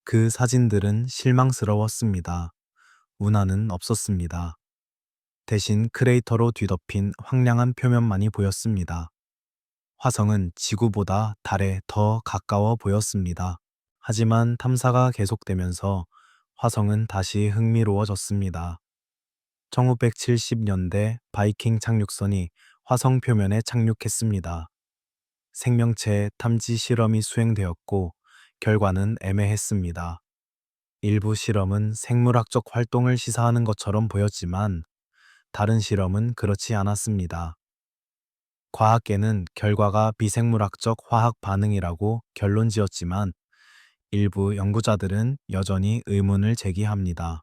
그 사진들은 실망스러웠습니다. 운하는 없었습니다. 대신 크레이터로 뒤덮인 황량한 표면만이 보였습니다. 화성은 지구보다 달에 더 가까워 보였습니다. 하지만 탐사가 계속되면서 화성은 다시 흥미로워졌습니다. 1970년대 바이킹 착륙선이 화성 표면에 착륙했습니다. 생명체 탐지 실험이 수행되었고 결과는 애매했습니다. 일부 실험은 생물학적 활동을 시사하는 것처럼 보였지만 다른 실험은 그렇지 않았습니다. 과학계는 결과가 비생물학적 화학 반응이라고 결론지었지만 일부 연구자들은 여전히 의문을 제기합니다.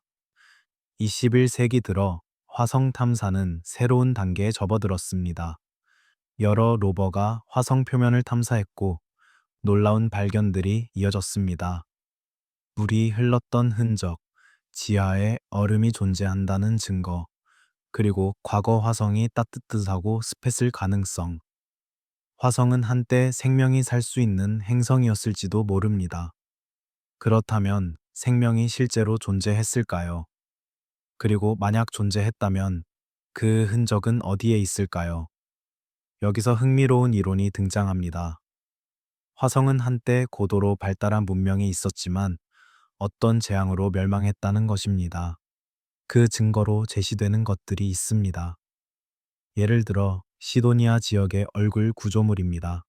21세기 들어 화성 탐사는 새로운 단계에 접어들었습니다. 여러 로버가 화성 표면을 탐사했고 놀라운 발견들이 이어졌습니다. 물이 흘렀던 흔적, 지하에 얼음이 존재한다는 증거, 그리고 과거 화성이 따뜻하고 습했을 가능성. 화성은 한때 생명이 살 수 있는 행성이었을지도 모릅니다. 그렇다면 생명이 실제로 존재했을까요? 그리고 만약 존재했다면 그 흔적은 어디에 있을까요? 여기서 흥미로운 이론이 등장합니다. 화성은 한때 고도로 발달한 문명이 있었지만 어떤 재앙으로 멸망했다는 것입니다. 그 증거로 제시되는 것들이 있습니다. 예를 들어 시도니아 지역의 얼굴 구조물입니다.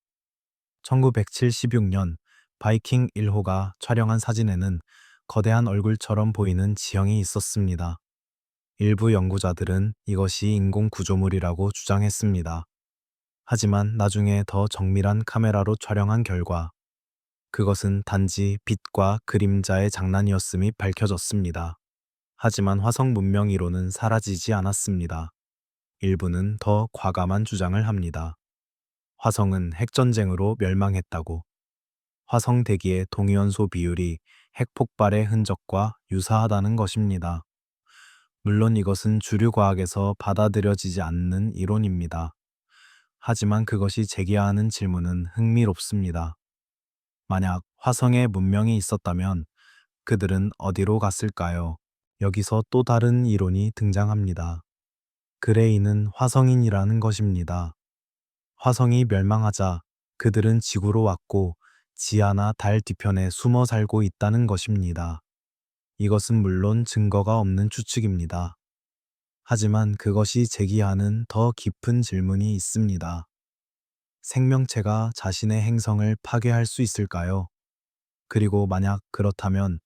1976년 바이킹 1호가 촬영한 사진에는 거대한 얼굴처럼 보이는 지형이 있었습니다. 일부 연구자들은 이것이 인공 구조물이라고 주장했습니다. 하지만 나중에 더 정밀한 카메라로 촬영한 결과 그것은 단지 빛과 그림자의 장난이었음이 밝혀졌습니다. 하지만 화성 문명 이론은 사라지지 않았습니다. 일부는 더 과감한 주장을 합니다. 화성은 핵전쟁으로 멸망했다고. 화성 대기의 동위원소 비율이 핵폭발의 흔적과 유사하다는 것입니다. 물론 이것은 주류 과학에서 받아들여지지 않는 이론입니다. 하지만 그것이 제기하는 질문은 흥미롭습니다. 만약 화성에 문명이 있었다면 그들은 어디로 갔을까요? 여기서 또 다른 이론이 등장합니다. 그레이는 화성인이라는 것입니다. 화성이 멸망하자 그들은 지구로 왔고 지하나 달 뒤편에 숨어 살고 있다는 것입니다. 이것은 물론 증거가 없는 추측입니다. 하지만 그것이 제기하는 더 깊은 질문이 있습니다. 생명체가 자신의 행성을 파괴할 수 있을까요? 그리고 만약 그렇다면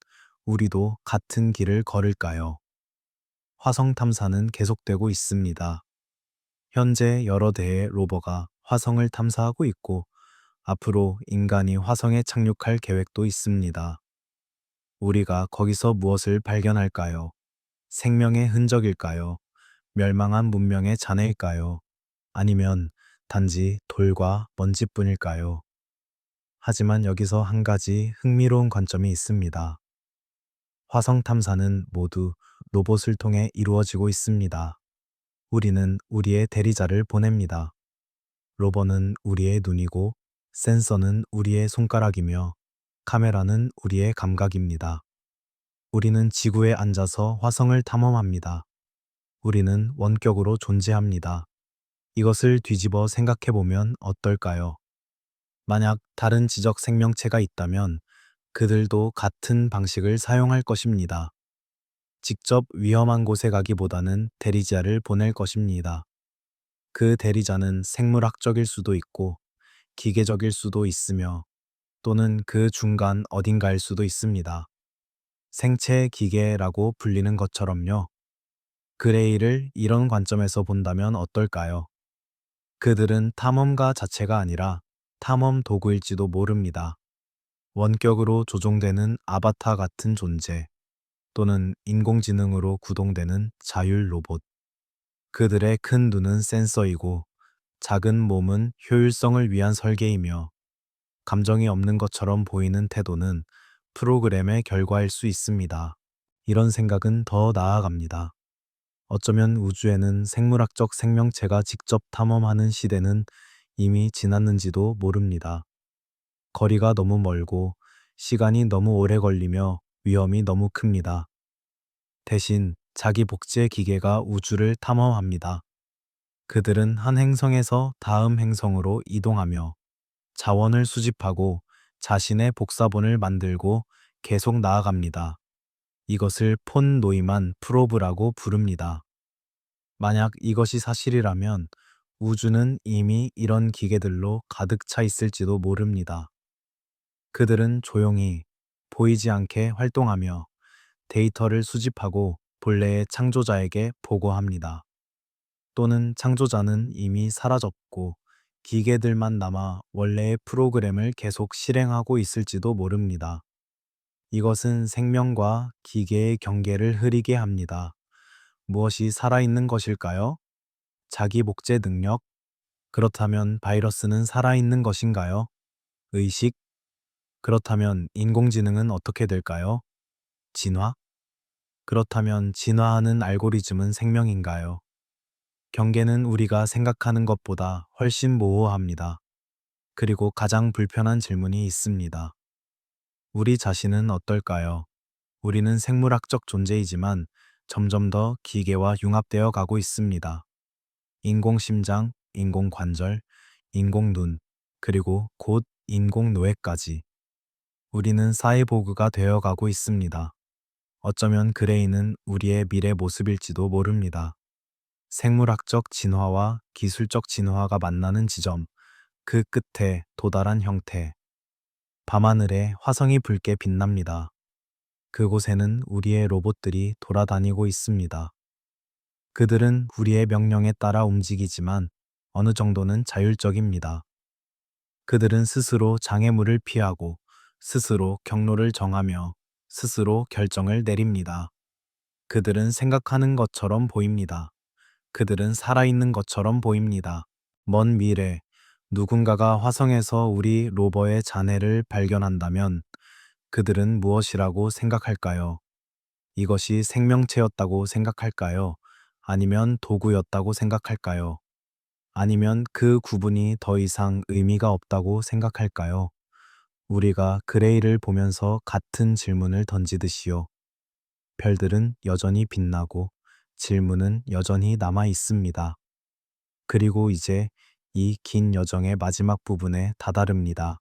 우리도 같은 길을 걸을까요? 화성 탐사는 계속되고 있습니다. 현재 여러 대의 로버가 화성을 탐사하고 있고 앞으로 인간이 화성에 착륙할 계획도 있습니다. 우리가 거기서 무엇을 발견할까요? 생명의 흔적일까요? 멸망한 문명의 잔해일까요? 아니면 단지 돌과 먼지뿐일까요? 하지만 여기서 한 가지 흥미로운 관점이 있습니다. 화성 탐사는 모두 로봇을 통해 이루어지고 있습니다. 우리는 우리의 대리자를 보냅니다. 로버는 우리의 눈이고 센서는 우리의 손가락이며 카메라는 우리의 감각입니다. 우리는 지구에 앉아서 화성을 탐험합니다. 우리는 원격으로 존재합니다. 이것을 뒤집어 생각해보면 어떨까요? 만약 다른 지적 생명체가 있다면 그들도 같은 방식을 사용할 것입니다. 직접 위험한 곳에 가기보다는 대리자를 보낼 것입니다. 그 대리자는 생물학적일 수도 있고 기계적일 수도 있으며 또는 그 중간 어딘가일 수도 있습니다. 생체 기계라고 불리는 것처럼요. 그레이를 이런 관점에서 본다면 어떨까요? 그들은 탐험가 자체가 아니라 탐험 도구일지도 모릅니다. 원격으로 조종되는 아바타 같은 존재 또는 인공지능으로 구동되는 자율 로봇. 그들의 큰 눈은 센서이고 작은 몸은 효율성을 위한 설계이며 감정이 없는 것처럼 보이는 태도는 프로그램의 결과일 수 있습니다. 이런 생각은 더 나아갑니다. 어쩌면 우주에는 생물학적 생명체가 직접 탐험하는 시대는 이미 지났는지도 모릅니다. 거리가 너무 멀고 시간이 너무 오래 걸리며 위험이 너무 큽니다. 대신 자기 복제 기계가 우주를 탐험합니다. 그들은 한 행성에서 다음 행성으로 이동하며 자원을 수집하고 자신의 복사본을 만들고 계속 나아갑니다. 이것을 폰 노이만 프로브라고 부릅니다. 만약 이것이 사실이라면 우주는 이미 이런 기계들로 가득 차 있을지도 모릅니다. 그들은 조용히 보이지 않게 활동하며 데이터를 수집하고 본래의 창조자에게 보고합니다. 또는 창조자는 이미 사라졌고 기계들만 남아 원래의 프로그램을 계속 실행하고 있을지도 모릅니다. 이것은 생명과 기계의 경계를 흐리게 합니다. 무엇이 살아있는 것일까요? 자기 복제 능력? 그렇다면 바이러스는 살아있는 것인가요? 의식? 그렇다면 인공지능은 어떻게 될까요? 진화? 그렇다면 진화하는 알고리즘은 생명인가요? 경계는 우리가 생각하는 것보다 훨씬 모호합니다. 그리고 가장 불편한 질문이 있습니다. 우리 자신은 어떨까요? 우리는 생물학적 존재이지만 점점 더 기계와 융합되어 가고 있습니다. 인공심장, 인공관절, 인공눈, 그리고 곧 인공노획까지. 우리는 사이보그가 되어 가고 있습니다. 어쩌면 그레이는 우리의 미래 모습일지도 모릅니다. 생물학적 진화와 기술적 진화가 만나는 지점, 그 끝에 도달한 형태. 밤하늘에 화성이 붉게 빛납니다. 그곳에는 우리의 로봇들이 돌아다니고 있습니다. 그들은 우리의 명령에 따라 움직이지만 어느 정도는 자율적입니다. 그들은 스스로 장애물을 피하고 스스로 경로를 정하며 스스로 결정을 내립니다. 그들은 생각하는 것처럼 보입니다. 그들은 살아있는 것처럼 보입니다. 먼 미래, 누군가가 화성에서 우리 로버의 잔해를 발견한다면 그들은 무엇이라고 생각할까요? 이것이 생명체였다고 생각할까요? 아니면 도구였다고 생각할까요? 아니면 그 구분이 더 이상 의미가 없다고 생각할까요? 우리가 그레이를 보면서 같은 질문을 던지듯이요. 별들은 여전히 빛나고 질문은 여전히 남아 있습니다. 그리고 이제 이 긴 여정의 마지막 부분에 다다릅니다.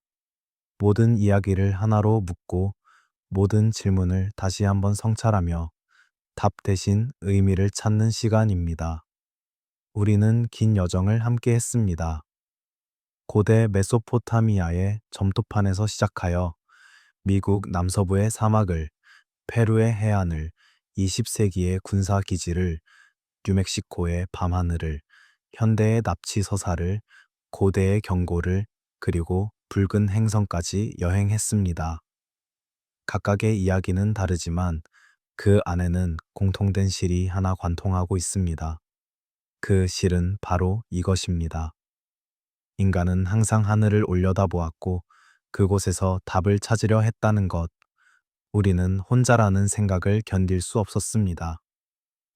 모든 이야기를 하나로 묶고 모든 질문을 다시 한번 성찰하며 답 대신 의미를 찾는 시간입니다. 우리는 긴 여정을 함께 했습니다. 고대 메소포타미아의 점토판에서 시작하여 미국 남서부의 사막을, 페루의 해안을, 20세기의 군사 기지를, 뉴멕시코의 밤하늘을, 현대의 납치 서사를, 고대의 경고를, 그리고 붉은 행성까지 여행했습니다. 각각의 이야기는 다르지만 그 안에는 공통된 실이 하나 관통하고 있습니다. 그 실은 바로 이것입니다. 인간은 항상 하늘을 올려다보았고 그곳에서 답을 찾으려 했다는 것. 우리는 혼자라는 생각을 견딜 수 없었습니다.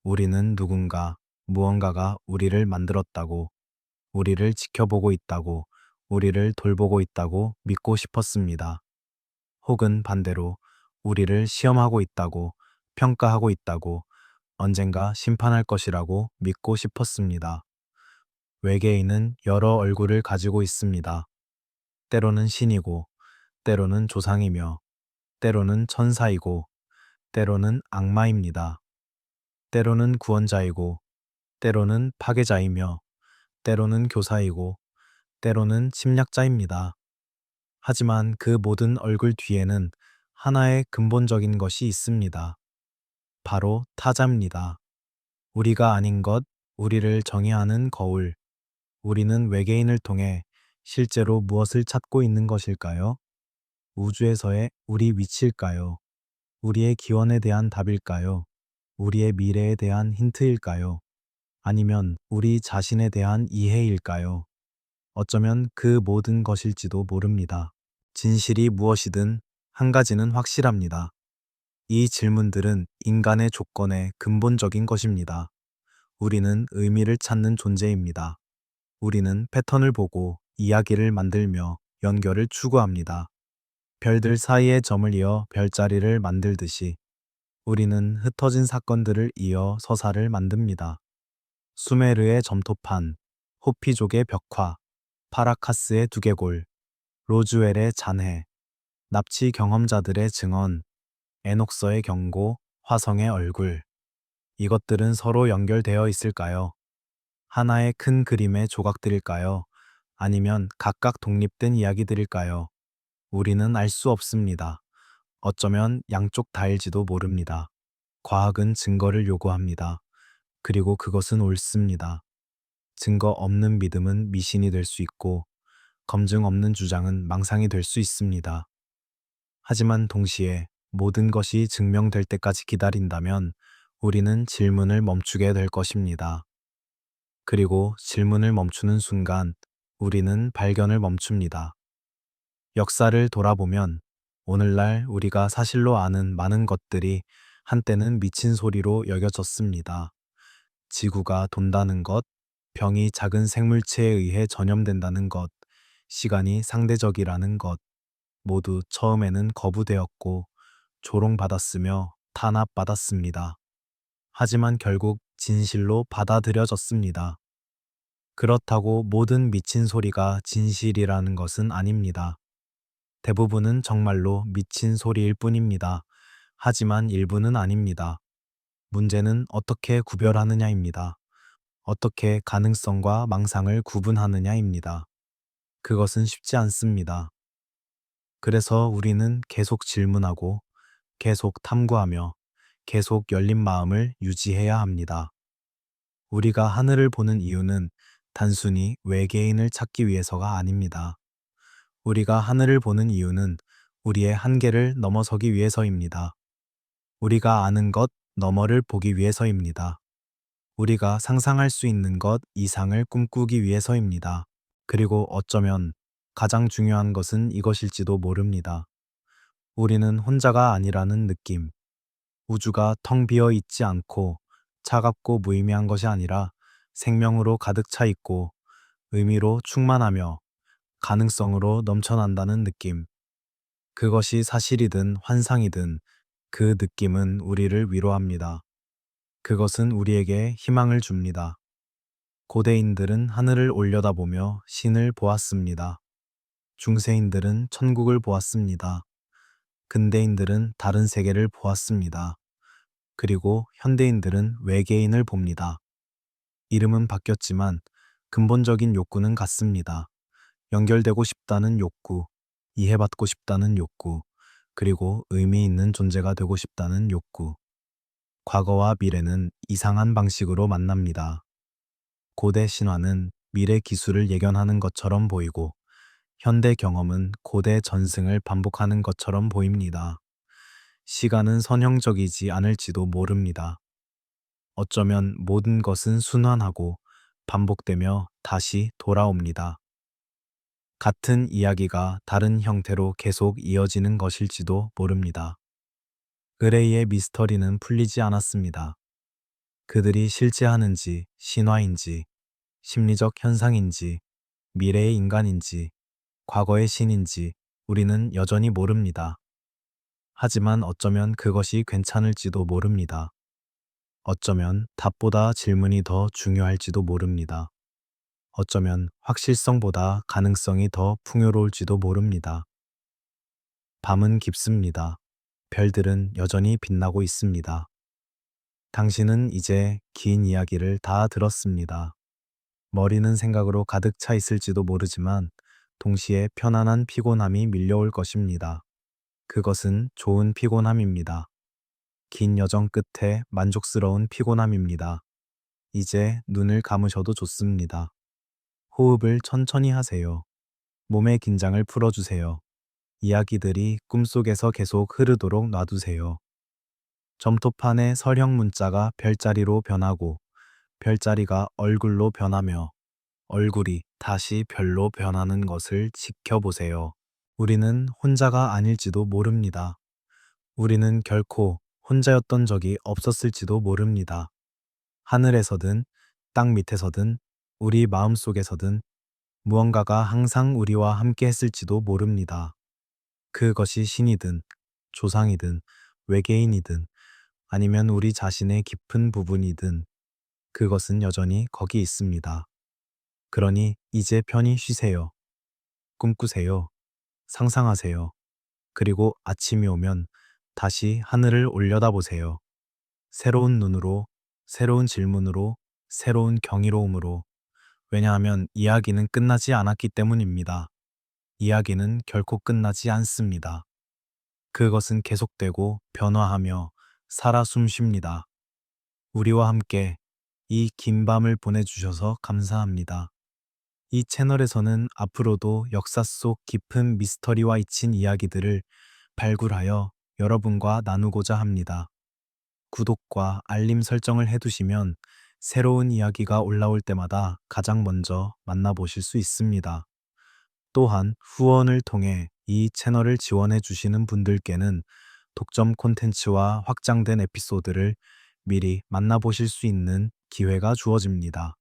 우리는 누군가, 무언가가 우리를 만들었다고, 우리를 지켜보고 있다고, 우리를 돌보고 있다고 믿고 싶었습니다. 혹은 반대로 우리를 시험하고 있다고, 평가하고 있다고, 언젠가 심판할 것이라고 믿고 싶었습니다. 외계인은 여러 얼굴을 가지고 있습니다. 때로는 신이고, 때로는 조상이며, 때로는 천사이고, 때로는 악마입니다. 때로는 구원자이고, 때로는 파괴자이며, 때로는 교사이고, 때로는 침략자입니다. 하지만 그 모든 얼굴 뒤에는 하나의 근본적인 것이 있습니다. 바로 타자입니다. 우리가 아닌 것, 우리를 정의하는 거울. 우리는 외계인을 통해 실제로 무엇을 찾고 있는 것일까요? 우주에서의 우리 위치일까요? 우리의 기원에 대한 답일까요? 우리의 미래에 대한 힌트일까요? 아니면 우리 자신에 대한 이해일까요? 어쩌면 그 모든 것일지도 모릅니다. 진실이 무엇이든 한 가지는 확실합니다. 이 질문들은 인간의 조건의 근본적인 것입니다. 우리는 의미를 찾는 존재입니다. 우리는 패턴을 보고 이야기를 만들며 연결을 추구합니다. 별들 사이에 점을 이어 별자리를 만들듯이 우리는 흩어진 사건들을 이어 서사를 만듭니다. 수메르의 점토판, 호피족의 벽화, 파라카스의 두개골, 로즈웰의 잔해, 납치 경험자들의 증언, 에녹서의 경고, 화성의 얼굴. 이것들은 서로 연결되어 있을까요? 하나의 큰 그림의 조각들일까요? 아니면 각각 독립된 이야기들일까요? 우리는 알 수 없습니다. 어쩌면 양쪽 다일지도 모릅니다. 과학은 증거를 요구합니다. 그리고 그것은 옳습니다. 증거 없는 믿음은 미신이 될 수 있고, 검증 없는 주장은 망상이 될 수 있습니다. 하지만 동시에 모든 것이 증명될 때까지 기다린다면 우리는 질문을 멈추게 될 것입니다. 그리고 질문을 멈추는 순간 우리는 발견을 멈춥니다. 역사를 돌아보면 오늘날 우리가 사실로 아는 많은 것들이 한때는 미친 소리로 여겨졌습니다. 지구가 돈다는 것, 병이 작은 생물체에 의해 전염된다는 것, 시간이 상대적이라는 것, 모두 처음에는 거부되었고 조롱받았으며 탄압받았습니다. 하지만 결국 진실로 받아들여졌습니다. 그렇다고 모든 미친 소리가 진실이라는 것은 아닙니다. 대부분은 정말로 미친 소리일 뿐입니다. 하지만 일부는 아닙니다. 문제는 어떻게 구별하느냐입니다. 어떻게 가능성과 망상을 구분하느냐입니다. 그것은 쉽지 않습니다. 그래서 우리는 계속 질문하고, 계속 탐구하며, 계속 열린 마음을 유지해야 합니다. 우리가 하늘을 보는 이유는 단순히 외계인을 찾기 위해서가 아닙니다. 우리가 하늘을 보는 이유는 우리의 한계를 넘어서기 위해서입니다. 우리가 아는 것 너머를 보기 위해서입니다. 우리가 상상할 수 있는 것 이상을 꿈꾸기 위해서입니다. 그리고 어쩌면 가장 중요한 것은 이것일지도 모릅니다. 우리는 혼자가 아니라는 느낌. 우주가 텅 비어 있지 않고 차갑고 무의미한 것이 아니라 생명으로 가득 차 있고 의미로 충만하며 가능성으로 넘쳐난다는 느낌. 그것이 사실이든 환상이든 그 느낌은 우리를 위로합니다. 그것은 우리에게 희망을 줍니다. 고대인들은 하늘을 올려다보며 신을 보았습니다. 중세인들은 천국을 보았습니다. 근대인들은 다른 세계를 보았습니다. 그리고 현대인들은 외계인을 봅니다. 이름은 바뀌었지만 근본적인 욕구는 같습니다. 연결되고 싶다는 욕구, 이해받고 싶다는 욕구, 그리고 의미 있는 존재가 되고 싶다는 욕구. 과거와 미래는 이상한 방식으로 만납니다. 고대 신화는 미래 기술을 예견하는 것처럼 보이고, 현대 경험은 고대 전승을 반복하는 것처럼 보입니다. 시간은 선형적이지 않을지도 모릅니다. 어쩌면 모든 것은 순환하고 반복되며 다시 돌아옵니다. 같은 이야기가 다른 형태로 계속 이어지는 것일지도 모릅니다. 그레이의 미스터리는 풀리지 않았습니다. 그들이 실제하는지, 신화인지, 심리적 현상인지, 미래의 인간인지, 과거의 신인지 우리는 여전히 모릅니다. 하지만 어쩌면 그것이 괜찮을지도 모릅니다. 어쩌면 답보다 질문이 더 중요할지도 모릅니다. 어쩌면 확실성보다 가능성이 더 풍요로울지도 모릅니다. 밤은 깊습니다. 별들은 여전히 빛나고 있습니다. 당신은 이제 긴 이야기를 다 들었습니다. 머리는 생각으로 가득 차 있을지도 모르지만 동시에 편안한 피곤함이 밀려올 것입니다. 그것은 좋은 피곤함입니다. 긴 여정 끝에 만족스러운 피곤함입니다. 이제 눈을 감으셔도 좋습니다. 호흡을 천천히 하세요. 몸의 긴장을 풀어주세요. 이야기들이 꿈속에서 계속 흐르도록 놔두세요. 점토판의 설형 문자가 별자리로 변하고 별자리가 얼굴로 변하며 얼굴이 다시 별로 변하는 것을 지켜보세요. 우리는 혼자가 아닐지도 모릅니다. 우리는 결코 혼자였던 적이 없었을지도 모릅니다. 하늘에서든 땅 밑에서든 우리 마음속에서든 무언가가 항상 우리와 함께 했을지도 모릅니다. 그것이 신이든 조상이든 외계인이든 아니면 우리 자신의 깊은 부분이든 그것은 여전히 거기 있습니다. 그러니 이제 편히 쉬세요. 꿈꾸세요. 상상하세요. 그리고 아침이 오면 다시 하늘을 올려다보세요. 새로운 눈으로, 새로운 질문으로, 새로운 경이로움으로. 왜냐하면 이야기는 끝나지 않았기 때문입니다. 이야기는 결코 끝나지 않습니다. 그것은 계속되고 변화하며 살아 숨쉽니다. 우리와 함께 이 긴 밤을 보내주셔서 감사합니다. 이 채널에서는 앞으로도 역사 속 깊은 미스터리와 잊힌 이야기들을 발굴하여 여러분과 나누고자 합니다. 구독과 알림 설정을 해두시면 새로운 이야기가 올라올 때마다 가장 먼저 만나보실 수 있습니다. 또한 후원을 통해 이 채널을 지원해 주시는 분들께는 독점 콘텐츠와 확장된 에피소드를 미리 만나보실 수 있는 기회가 주어집니다.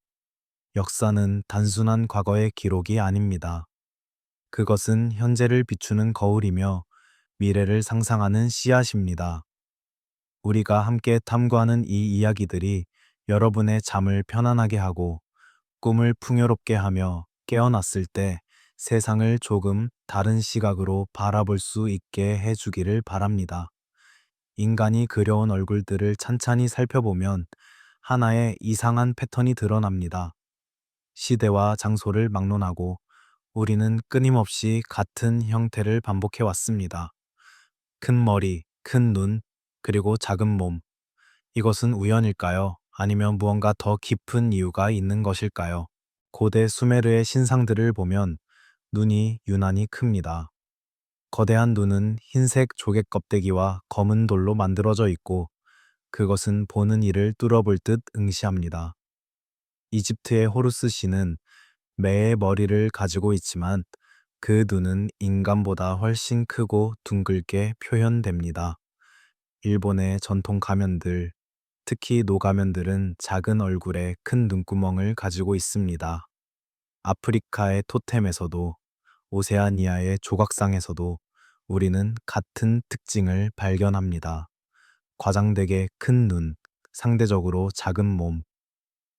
역사는 단순한 과거의 기록이 아닙니다. 그것은 현재를 비추는 거울이며 미래를 상상하는 씨앗입니다. 우리가 함께 탐구하는 이 이야기들이 여러분의 잠을 편안하게 하고 꿈을 풍요롭게 하며 깨어났을 때 세상을 조금 다른 시각으로 바라볼 수 있게 해주기를 바랍니다. 인간이 그려온 얼굴들을 찬찬히 살펴보면 하나의 이상한 패턴이 드러납니다. 시대와 장소를 막론하고 우리는 끊임없이 같은 형태를 반복해 왔습니다. 큰 머리, 큰 눈, 그리고 작은 몸. 이것은 우연일까요? 아니면 무언가 더 깊은 이유가 있는 것일까요? 고대 수메르의 신상들을 보면 눈이 유난히 큽니다. 거대한 눈은 흰색 조개 껍데기와 검은 돌로 만들어져 있고 그것은 보는 이를 뚫어볼 듯 응시합니다. 이집트의 호루스 신은 매의 머리를 가지고 있지만 그 눈은 인간보다 훨씬 크고 둥글게 표현됩니다. 일본의 전통 가면들, 특히 노가면들은 작은 얼굴에 큰 눈구멍을 가지고 있습니다. 아프리카의 토템에서도 오세아니아의 조각상에서도 우리는 같은 특징을 발견합니다. 과장되게 큰 눈, 상대적으로 작은 몸.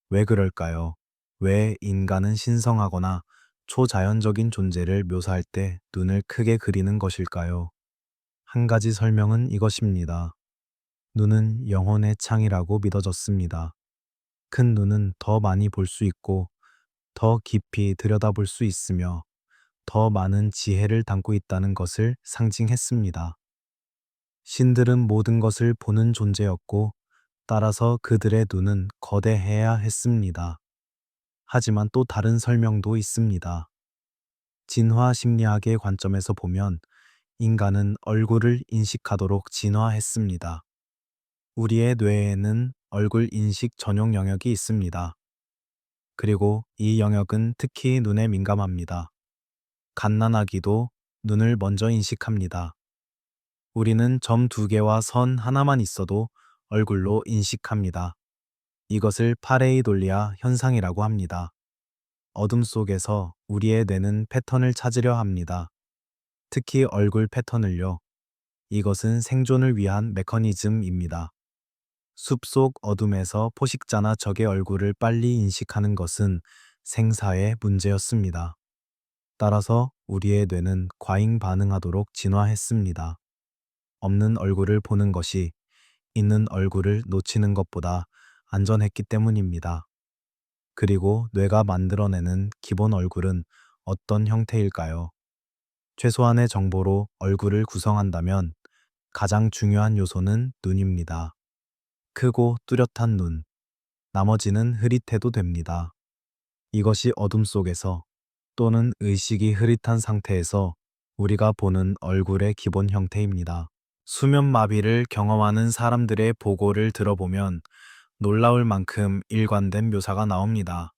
왜 그럴까요? 왜 인간은 신성하거나 초자연적인 존재를 묘사할 때 눈을 크게 그리는 것일까요? 한 가지 설명은 이것입니다. 눈은 영혼의 창이라고 믿어졌습니다. 큰 눈은 더 많이 볼 수 있고 더 깊이 들여다볼 수 있으며 더 많은 지혜를 담고 있다는 것을 상징했습니다. 신들은 모든 것을 보는 존재였고 따라서 그들의 눈은 거대해야 했습니다. 하지만 또 다른 설명도 있습니다. 진화 심리학의 관점에서 보면 인간은 얼굴을 인식하도록 진화했습니다. 우리의 뇌에는 얼굴 인식 전용 영역이 있습니다. 그리고 이 영역은 특히 눈에 민감합니다. 갓난아기도 눈을 먼저 인식합니다. 우리는 점 두 개와 선 하나만 있어도 얼굴로 인식합니다. 이것을 파레이돌리아 현상이라고 합니다. 어둠 속에서 우리의 뇌는 패턴을 찾으려 합니다. 특히 얼굴 패턴을요. 이것은 생존을 위한 메커니즘입니다. 숲속 어둠에서 포식자나 적의 얼굴을 빨리 인식하는 것은 생사의 문제였습니다. 따라서 우리의 뇌는 과잉 반응하도록 진화했습니다. 없는 얼굴을 보는 것이 있는 얼굴을 놓치는 것보다 안전했기 때문입니다. 그리고 뇌가 만들어내는 기본 얼굴은 어떤 형태일까요? 최소한의 정보로 얼굴을 구성한다면 가장 중요한 요소는 눈입니다. 크고 뚜렷한 눈, 나머지는 흐릿해도 됩니다. 이것이 어둠 속에서 또는 의식이 흐릿한 상태에서 우리가 보는 얼굴의 기본 형태입니다. 수면 마비를 경험하는 사람들의 보고를 들어보면 놀라울 만큼 일관된 묘사가 나옵니다.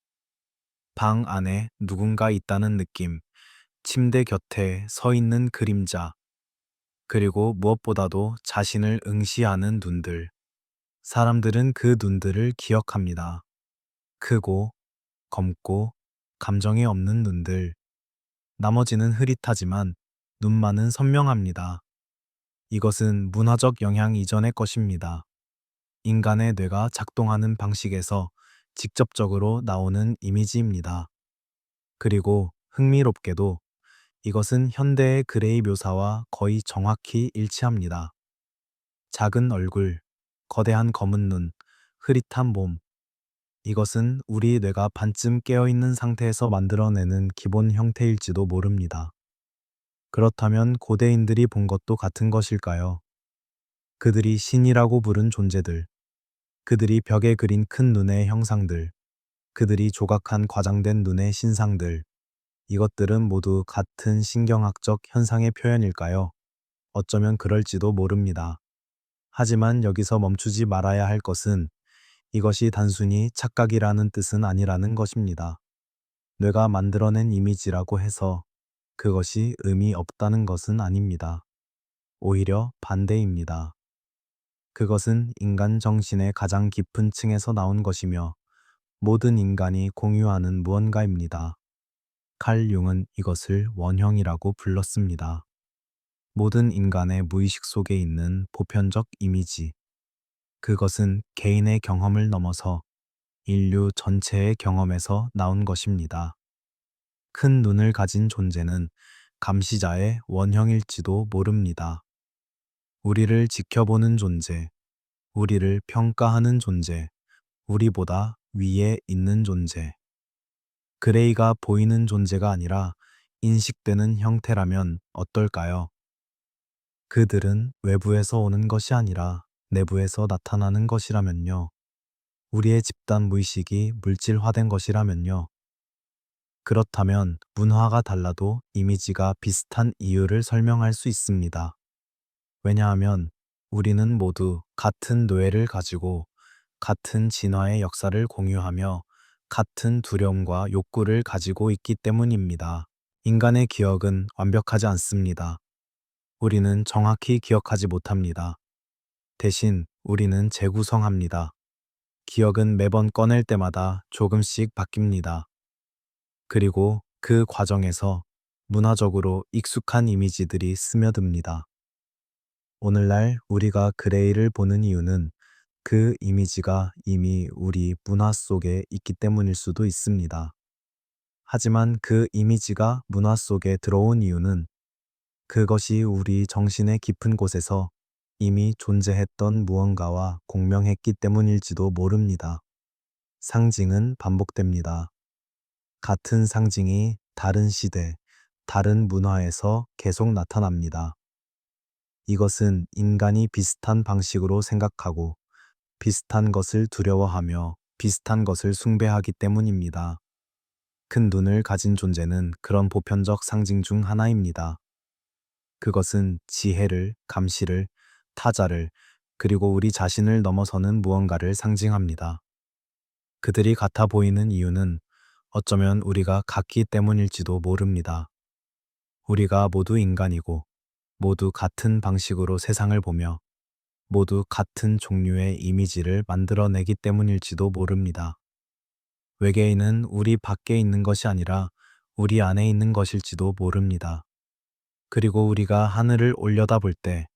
방 안에 누군가 있다는 느낌, 침대 곁에 서 있는 그림자, 그리고 무엇보다도 자신을 응시하는 눈들. 사람들은 그 눈들을 기억합니다. 크고, 검고, 감정이 없는 눈들. 나머지는 흐릿하지만 눈만은 선명합니다. 이것은 문화적 영향 이전의 것입니다. 인간의 뇌가 작동하는 방식에서 직접적으로 나오는 이미지입니다. 그리고 흥미롭게도 이것은 현대의 그레이 묘사와 거의 정확히 일치합니다. 작은 얼굴, 거대한 검은 눈, 흐릿한 몸. 이것은 우리 뇌가 반쯤 깨어있는 상태에서 만들어내는 기본 형태일지도 모릅니다. 그렇다면 고대인들이 본 것도 같은 것일까요? 그들이 신이라고 부른 존재들, 그들이 벽에 그린 큰 눈의 형상들, 그들이 조각한 과장된 눈의 신상들, 이것들은 모두 같은 신경학적 현상의 표현일까요? 어쩌면 그럴지도 모릅니다. 하지만 여기서 멈추지 말아야 할 것은 이것이 단순히 착각이라는 뜻은 아니라는 것입니다. 뇌가 만들어낸 이미지라고 해서 그것이 의미 없다는 것은 아닙니다. 오히려 반대입니다. 그것은 인간 정신의 가장 깊은 층에서 나온 것이며 모든 인간이 공유하는 무언가입니다. 칼 융은 이것을 원형이라고 불렀습니다. 모든 인간의 무의식 속에 있는 보편적 이미지. 그것은 개인의 경험을 넘어서 인류 전체의 경험에서 나온 것입니다. 큰 눈을 가진 존재는 감시자의 원형일지도 모릅니다. 우리를 지켜보는 존재, 우리를 평가하는 존재, 우리보다 위에 있는 존재. 그레이가 보이는 존재가 아니라 인식되는 형태라면 어떨까요? 그들은 외부에서 오는 것이 아니라 내부에서 나타나는 것이라면요. 우리의 집단 무의식이 물질화된 것이라면요. 그렇다면 문화가 달라도 이미지가 비슷한 이유를 설명할 수 있습니다. 왜냐하면 우리는 모두 같은 뇌를 가지고 같은 진화의 역사를 공유하며 같은 두려움과 욕구를 가지고 있기 때문입니다. 인간의 기억은 완벽하지 않습니다. 우리는 정확히 기억하지 못합니다. 대신 우리는 재구성합니다. 기억은 매번 꺼낼 때마다 조금씩 바뀝니다. 그리고 그 과정에서 문화적으로 익숙한 이미지들이 스며듭니다. 오늘날 우리가 그레이를 보는 이유는 그 이미지가 이미 우리 문화 속에 있기 때문일 수도 있습니다. 하지만 그 이미지가 문화 속에 들어온 이유는 그것이 우리 정신의 깊은 곳에서 이미 존재했던 무언가와 공명했기 때문일지도 모릅니다. 상징은 반복됩니다. 같은 상징이 다른 시대, 다른 문화에서 계속 나타납니다. 이것은 인간이 비슷한 방식으로 생각하고 비슷한 것을 두려워하며 비슷한 것을 숭배하기 때문입니다. 큰 눈을 가진 존재는 그런 보편적 상징 중 하나입니다. 그것은 지혜를, 감시를, 타자를, 그리고 우리 자신을 넘어서는 무언가를 상징합니다. 그들이 같아 보이는 이유는 어쩌면 우리가 같기 때문일지도 모릅니다. 우리가 모두 인간이고 모두 같은 방식으로 세상을 보며 모두 같은 종류의 이미지를 만들어내기 때문일지도 모릅니다. 외계인은 우리 밖에 있는 것이 아니라 우리 안에 있는 것일지도 모릅니다. 그리고 우리가 하늘을 올려다볼 때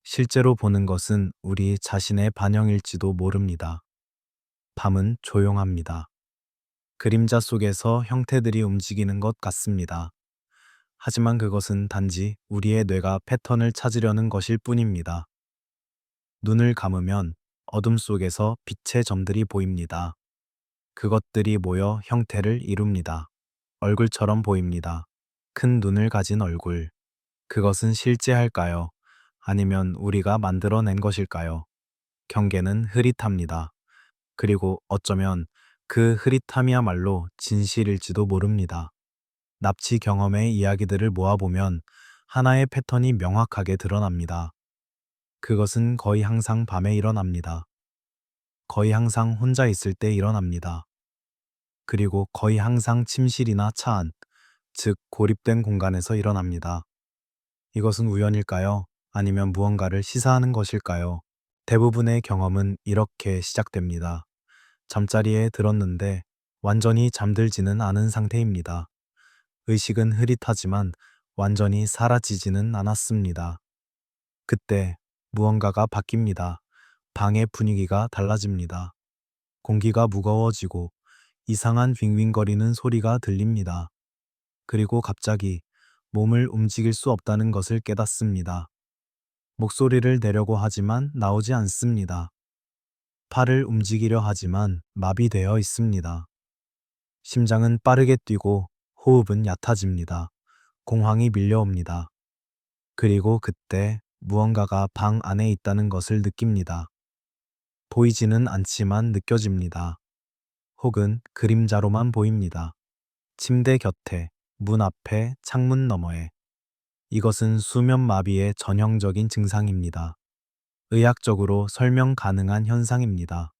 실제로 보는 것은 우리 자신의 반영일지도 모릅니다. 밤은 조용합니다. 그림자 속에서 형태들이 움직이는 것 같습니다. 하지만 그것은 단지 우리의 뇌가 패턴을 찾으려는 것일 뿐입니다. 눈을 감으면 어둠 속에서 빛의 점들이 보입니다. 그것들이 모여 형태를 이룹니다. 얼굴처럼 보입니다. 큰 눈을 가진 얼굴. 그것은 실제할까요? 아니면 우리가 만들어낸 것일까요? 경계는 흐릿합니다. 그리고 어쩌면 그 흐릿함이야말로 진실일지도 모릅니다. 납치 경험의 이야기들을 모아보면 하나의 패턴이 명확하게 드러납니다. 그것은 거의 항상 밤에 일어납니다. 거의 항상 혼자 있을 때 일어납니다. 그리고 거의 항상 침실이나 차 안, 즉 고립된 공간에서 일어납니다. 이것은 우연일까요? 아니면 무언가를 시사하는 것일까요? 대부분의 경험은 이렇게 시작됩니다. 잠자리에 들었는데 완전히 잠들지는 않은 상태입니다. 의식은 흐릿하지만 완전히 사라지지는 않았습니다. 그때 무언가가 바뀝니다. 방의 분위기가 달라집니다. 공기가 무거워지고 이상한 윙윙거리는 소리가 들립니다. 그리고 갑자기 몸을 움직일 수 없다는 것을 깨닫습니다. 목소리를 내려고 하지만 나오지 않습니다. 팔을 움직이려 하지만 마비되어 있습니다. 심장은 빠르게 뛰고 호흡은 얕아집니다. 공황이 밀려옵니다. 그리고 그때 무언가가 방 안에 있다는 것을 느낍니다. 보이지는 않지만 느껴집니다. 혹은 그림자로만 보입니다. 침대 곁에, 문 앞에, 창문 너머에. 이것은 수면 마비의 전형적인 증상입니다. 의학적으로 설명 가능한 현상입니다.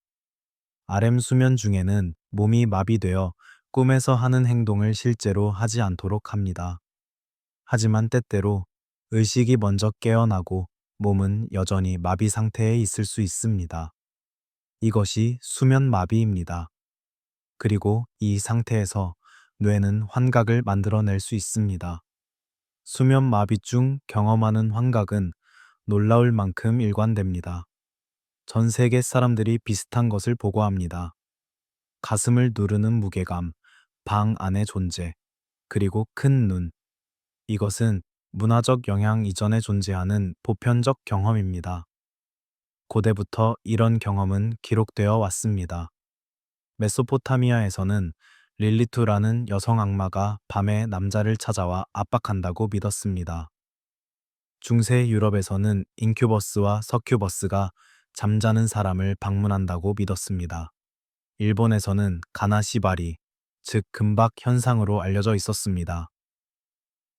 REM 수면 중에는 몸이 마비되어 꿈에서 하는 행동을 실제로 하지 않도록 합니다. 하지만 때때로 의식이 먼저 깨어나고 몸은 여전히 마비 상태에 있을 수 있습니다. 이것이 수면 마비입니다. 그리고 이 상태에서 뇌는 환각을 만들어낼 수 있습니다. 수면 마비 중 경험하는 환각은 놀라울 만큼 일관됩니다. 전 세계 사람들이 비슷한 것을 보고합니다. 가슴을 누르는 무게감, 방 안의 존재, 그리고 큰 눈. 이것은 문화적 영향 이전에 존재하는 보편적 경험입니다. 고대부터 이런 경험은 기록되어 왔습니다. 메소포타미아에서는 릴리투라는 여성 악마가 밤에 남자를 찾아와 압박한다고 믿었습니다. 중세 유럽에서는 인큐버스와 서큐버스가 잠자는 사람을 방문한다고 믿었습니다. 일본에서는 가나시바리, 즉 금박 현상으로 알려져 있었습니다.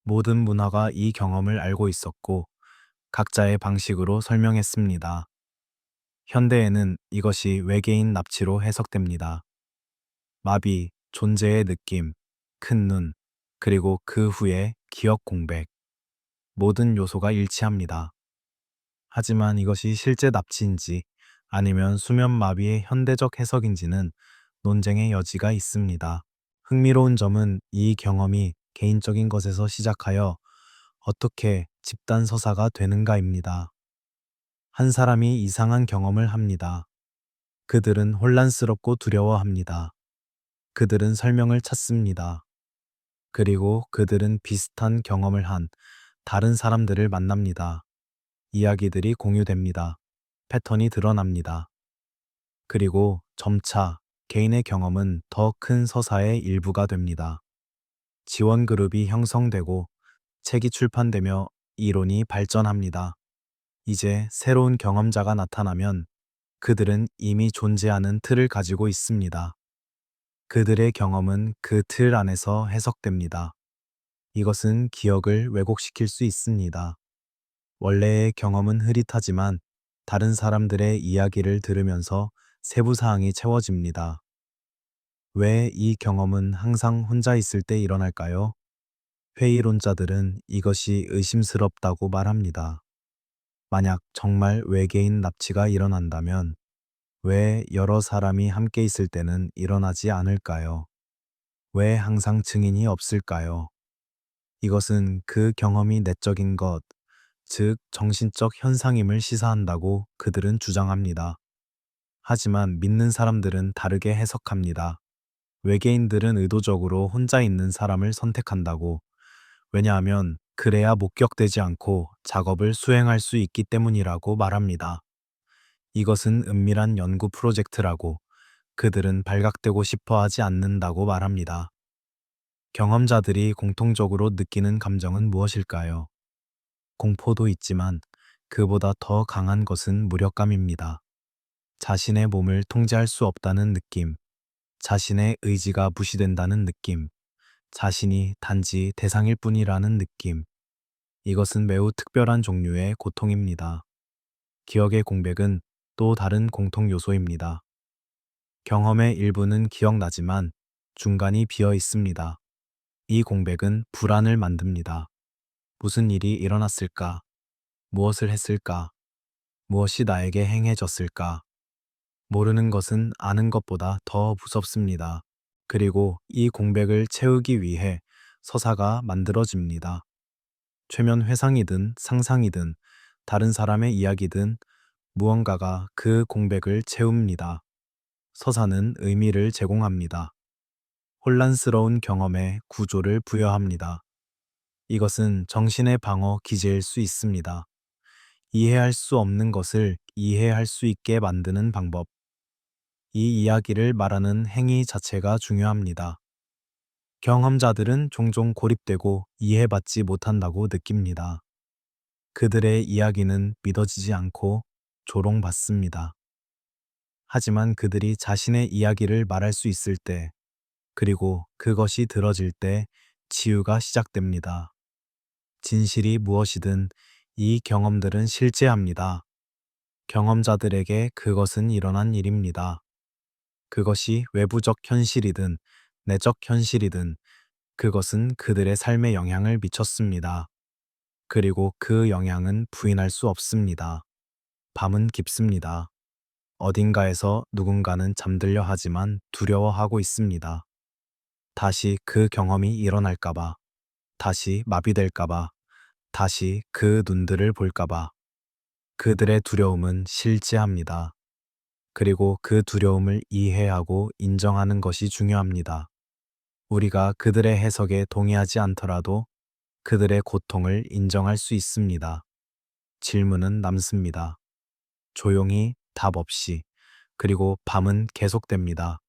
모든 문화가 이 경험을 알고 있었고 각자의 방식으로 설명했습니다. 현대에는 이것이 외계인 납치로 해석됩니다. 마비, 존재의 느낌, 큰 눈, 그리고 그 후에 기억 공백. 모든 요소가 일치합니다. 하지만 이것이 실제 납치인지 아니면 수면 마비의 현대적 해석인지는 논쟁의 여지가 있습니다. 흥미로운 점은 이 경험이 개인적인 것에서 시작하여 어떻게 집단 서사가 되는가입니다. 한 사람이 이상한 경험을 합니다. 그들은 혼란스럽고 두려워합니다. 그들은 설명을 찾습니다. 그리고 그들은 비슷한 경험을 한 다른 사람들을 만납니다. 이야기들이 공유됩니다. 패턴이 드러납니다. 그리고 점차 개인의 경험은 더 큰 서사의 일부가 됩니다. 지원 그룹이 형성되고 책이 출판되며 이론이 발전합니다. 이제 새로운 경험자가 나타나면 그들은 이미 존재하는 틀을 가지고 있습니다. 그들의 경험은 그 틀 안에서 해석됩니다. 이것은 기억을 왜곡시킬 수 있습니다. 원래의 경험은 흐릿하지만 다른 사람들의 이야기를 들으면서 세부 사항이 채워집니다. 왜 이 경험은 항상 혼자 있을 때 일어날까요? 회의론자들은 이것이 의심스럽다고 말합니다. 만약 정말 외계인 납치가 일어난다면 왜 여러 사람이 함께 있을 때는 일어나지 않을까요? 왜 항상 증인이 없을까요? 이것은 그 경험이 내적인 것, 즉 정신적 현상임을 시사한다고 그들은 주장합니다. 하지만 믿는 사람들은 다르게 해석합니다. 외계인들은 의도적으로 혼자 있는 사람을 선택한다고. 왜냐하면 그래야 목격되지 않고 작업을 수행할 수 있기 때문이라고 말합니다. 이것은 은밀한 연구 프로젝트라고 그들은 발각되고 싶어 하지 않는다고 말합니다. 경험자들이 공통적으로 느끼는 감정은 무엇일까요? 공포도 있지만 그보다 더 강한 것은 무력감입니다. 자신의 몸을 통제할 수 없다는 느낌, 자신의 의지가 무시된다는 느낌, 자신이 단지 대상일 뿐이라는 느낌. 이것은 매우 특별한 종류의 고통입니다. 기억의 공백은 또 다른 공통 요소입니다. 경험의 일부는 기억나지만 중간이 비어 있습니다. 이 공백은 불안을 만듭니다. 무슨 일이 일어났을까? 무엇을 했을까? 무엇이 나에게 행해졌을까? 모르는 것은 아는 것보다 더 무섭습니다. 그리고 이 공백을 채우기 위해 서사가 만들어집니다. 최면 회상이든 상상이든 다른 사람의 이야기든 무언가가 그 공백을 채웁니다. 서사는 의미를 제공합니다. 혼란스러운 경험에 구조를 부여합니다. 이것은 정신의 방어 기제일 수 있습니다. 이해할 수 없는 것을 이해할 수 있게 만드는 방법. 이 이야기를 말하는 행위 자체가 중요합니다. 경험자들은 종종 고립되고 이해받지 못한다고 느낍니다. 그들의 이야기는 믿어지지 않고 조롱받습니다. 하지만 그들이 자신의 이야기를 말할 수 있을 때, 그리고 그것이 들어질 때 치유가 시작됩니다. 진실이 무엇이든 이 경험들은 실제합니다. 경험자들에게 그것은 일어난 일입니다. 그것이 외부적 현실이든 내적 현실이든 그것은 그들의 삶에 영향을 미쳤습니다. 그리고 그 영향은 부인할 수 없습니다. 밤은 깊습니다. 어딘가에서 누군가는 잠들려 하지만 두려워하고 있습니다. 다시 그 경험이 일어날까봐, 다시 마비될까봐, 다시 그 눈들을 볼까봐. 그들의 두려움은 실제합니다. 그리고 그 두려움을 이해하고 인정하는 것이 중요합니다. 우리가 그들의 해석에 동의하지 않더라도 그들의 고통을 인정할 수 있습니다. 질문은 남습니다. 조용히 답 없이, 그리고 밤은 계속됩니다.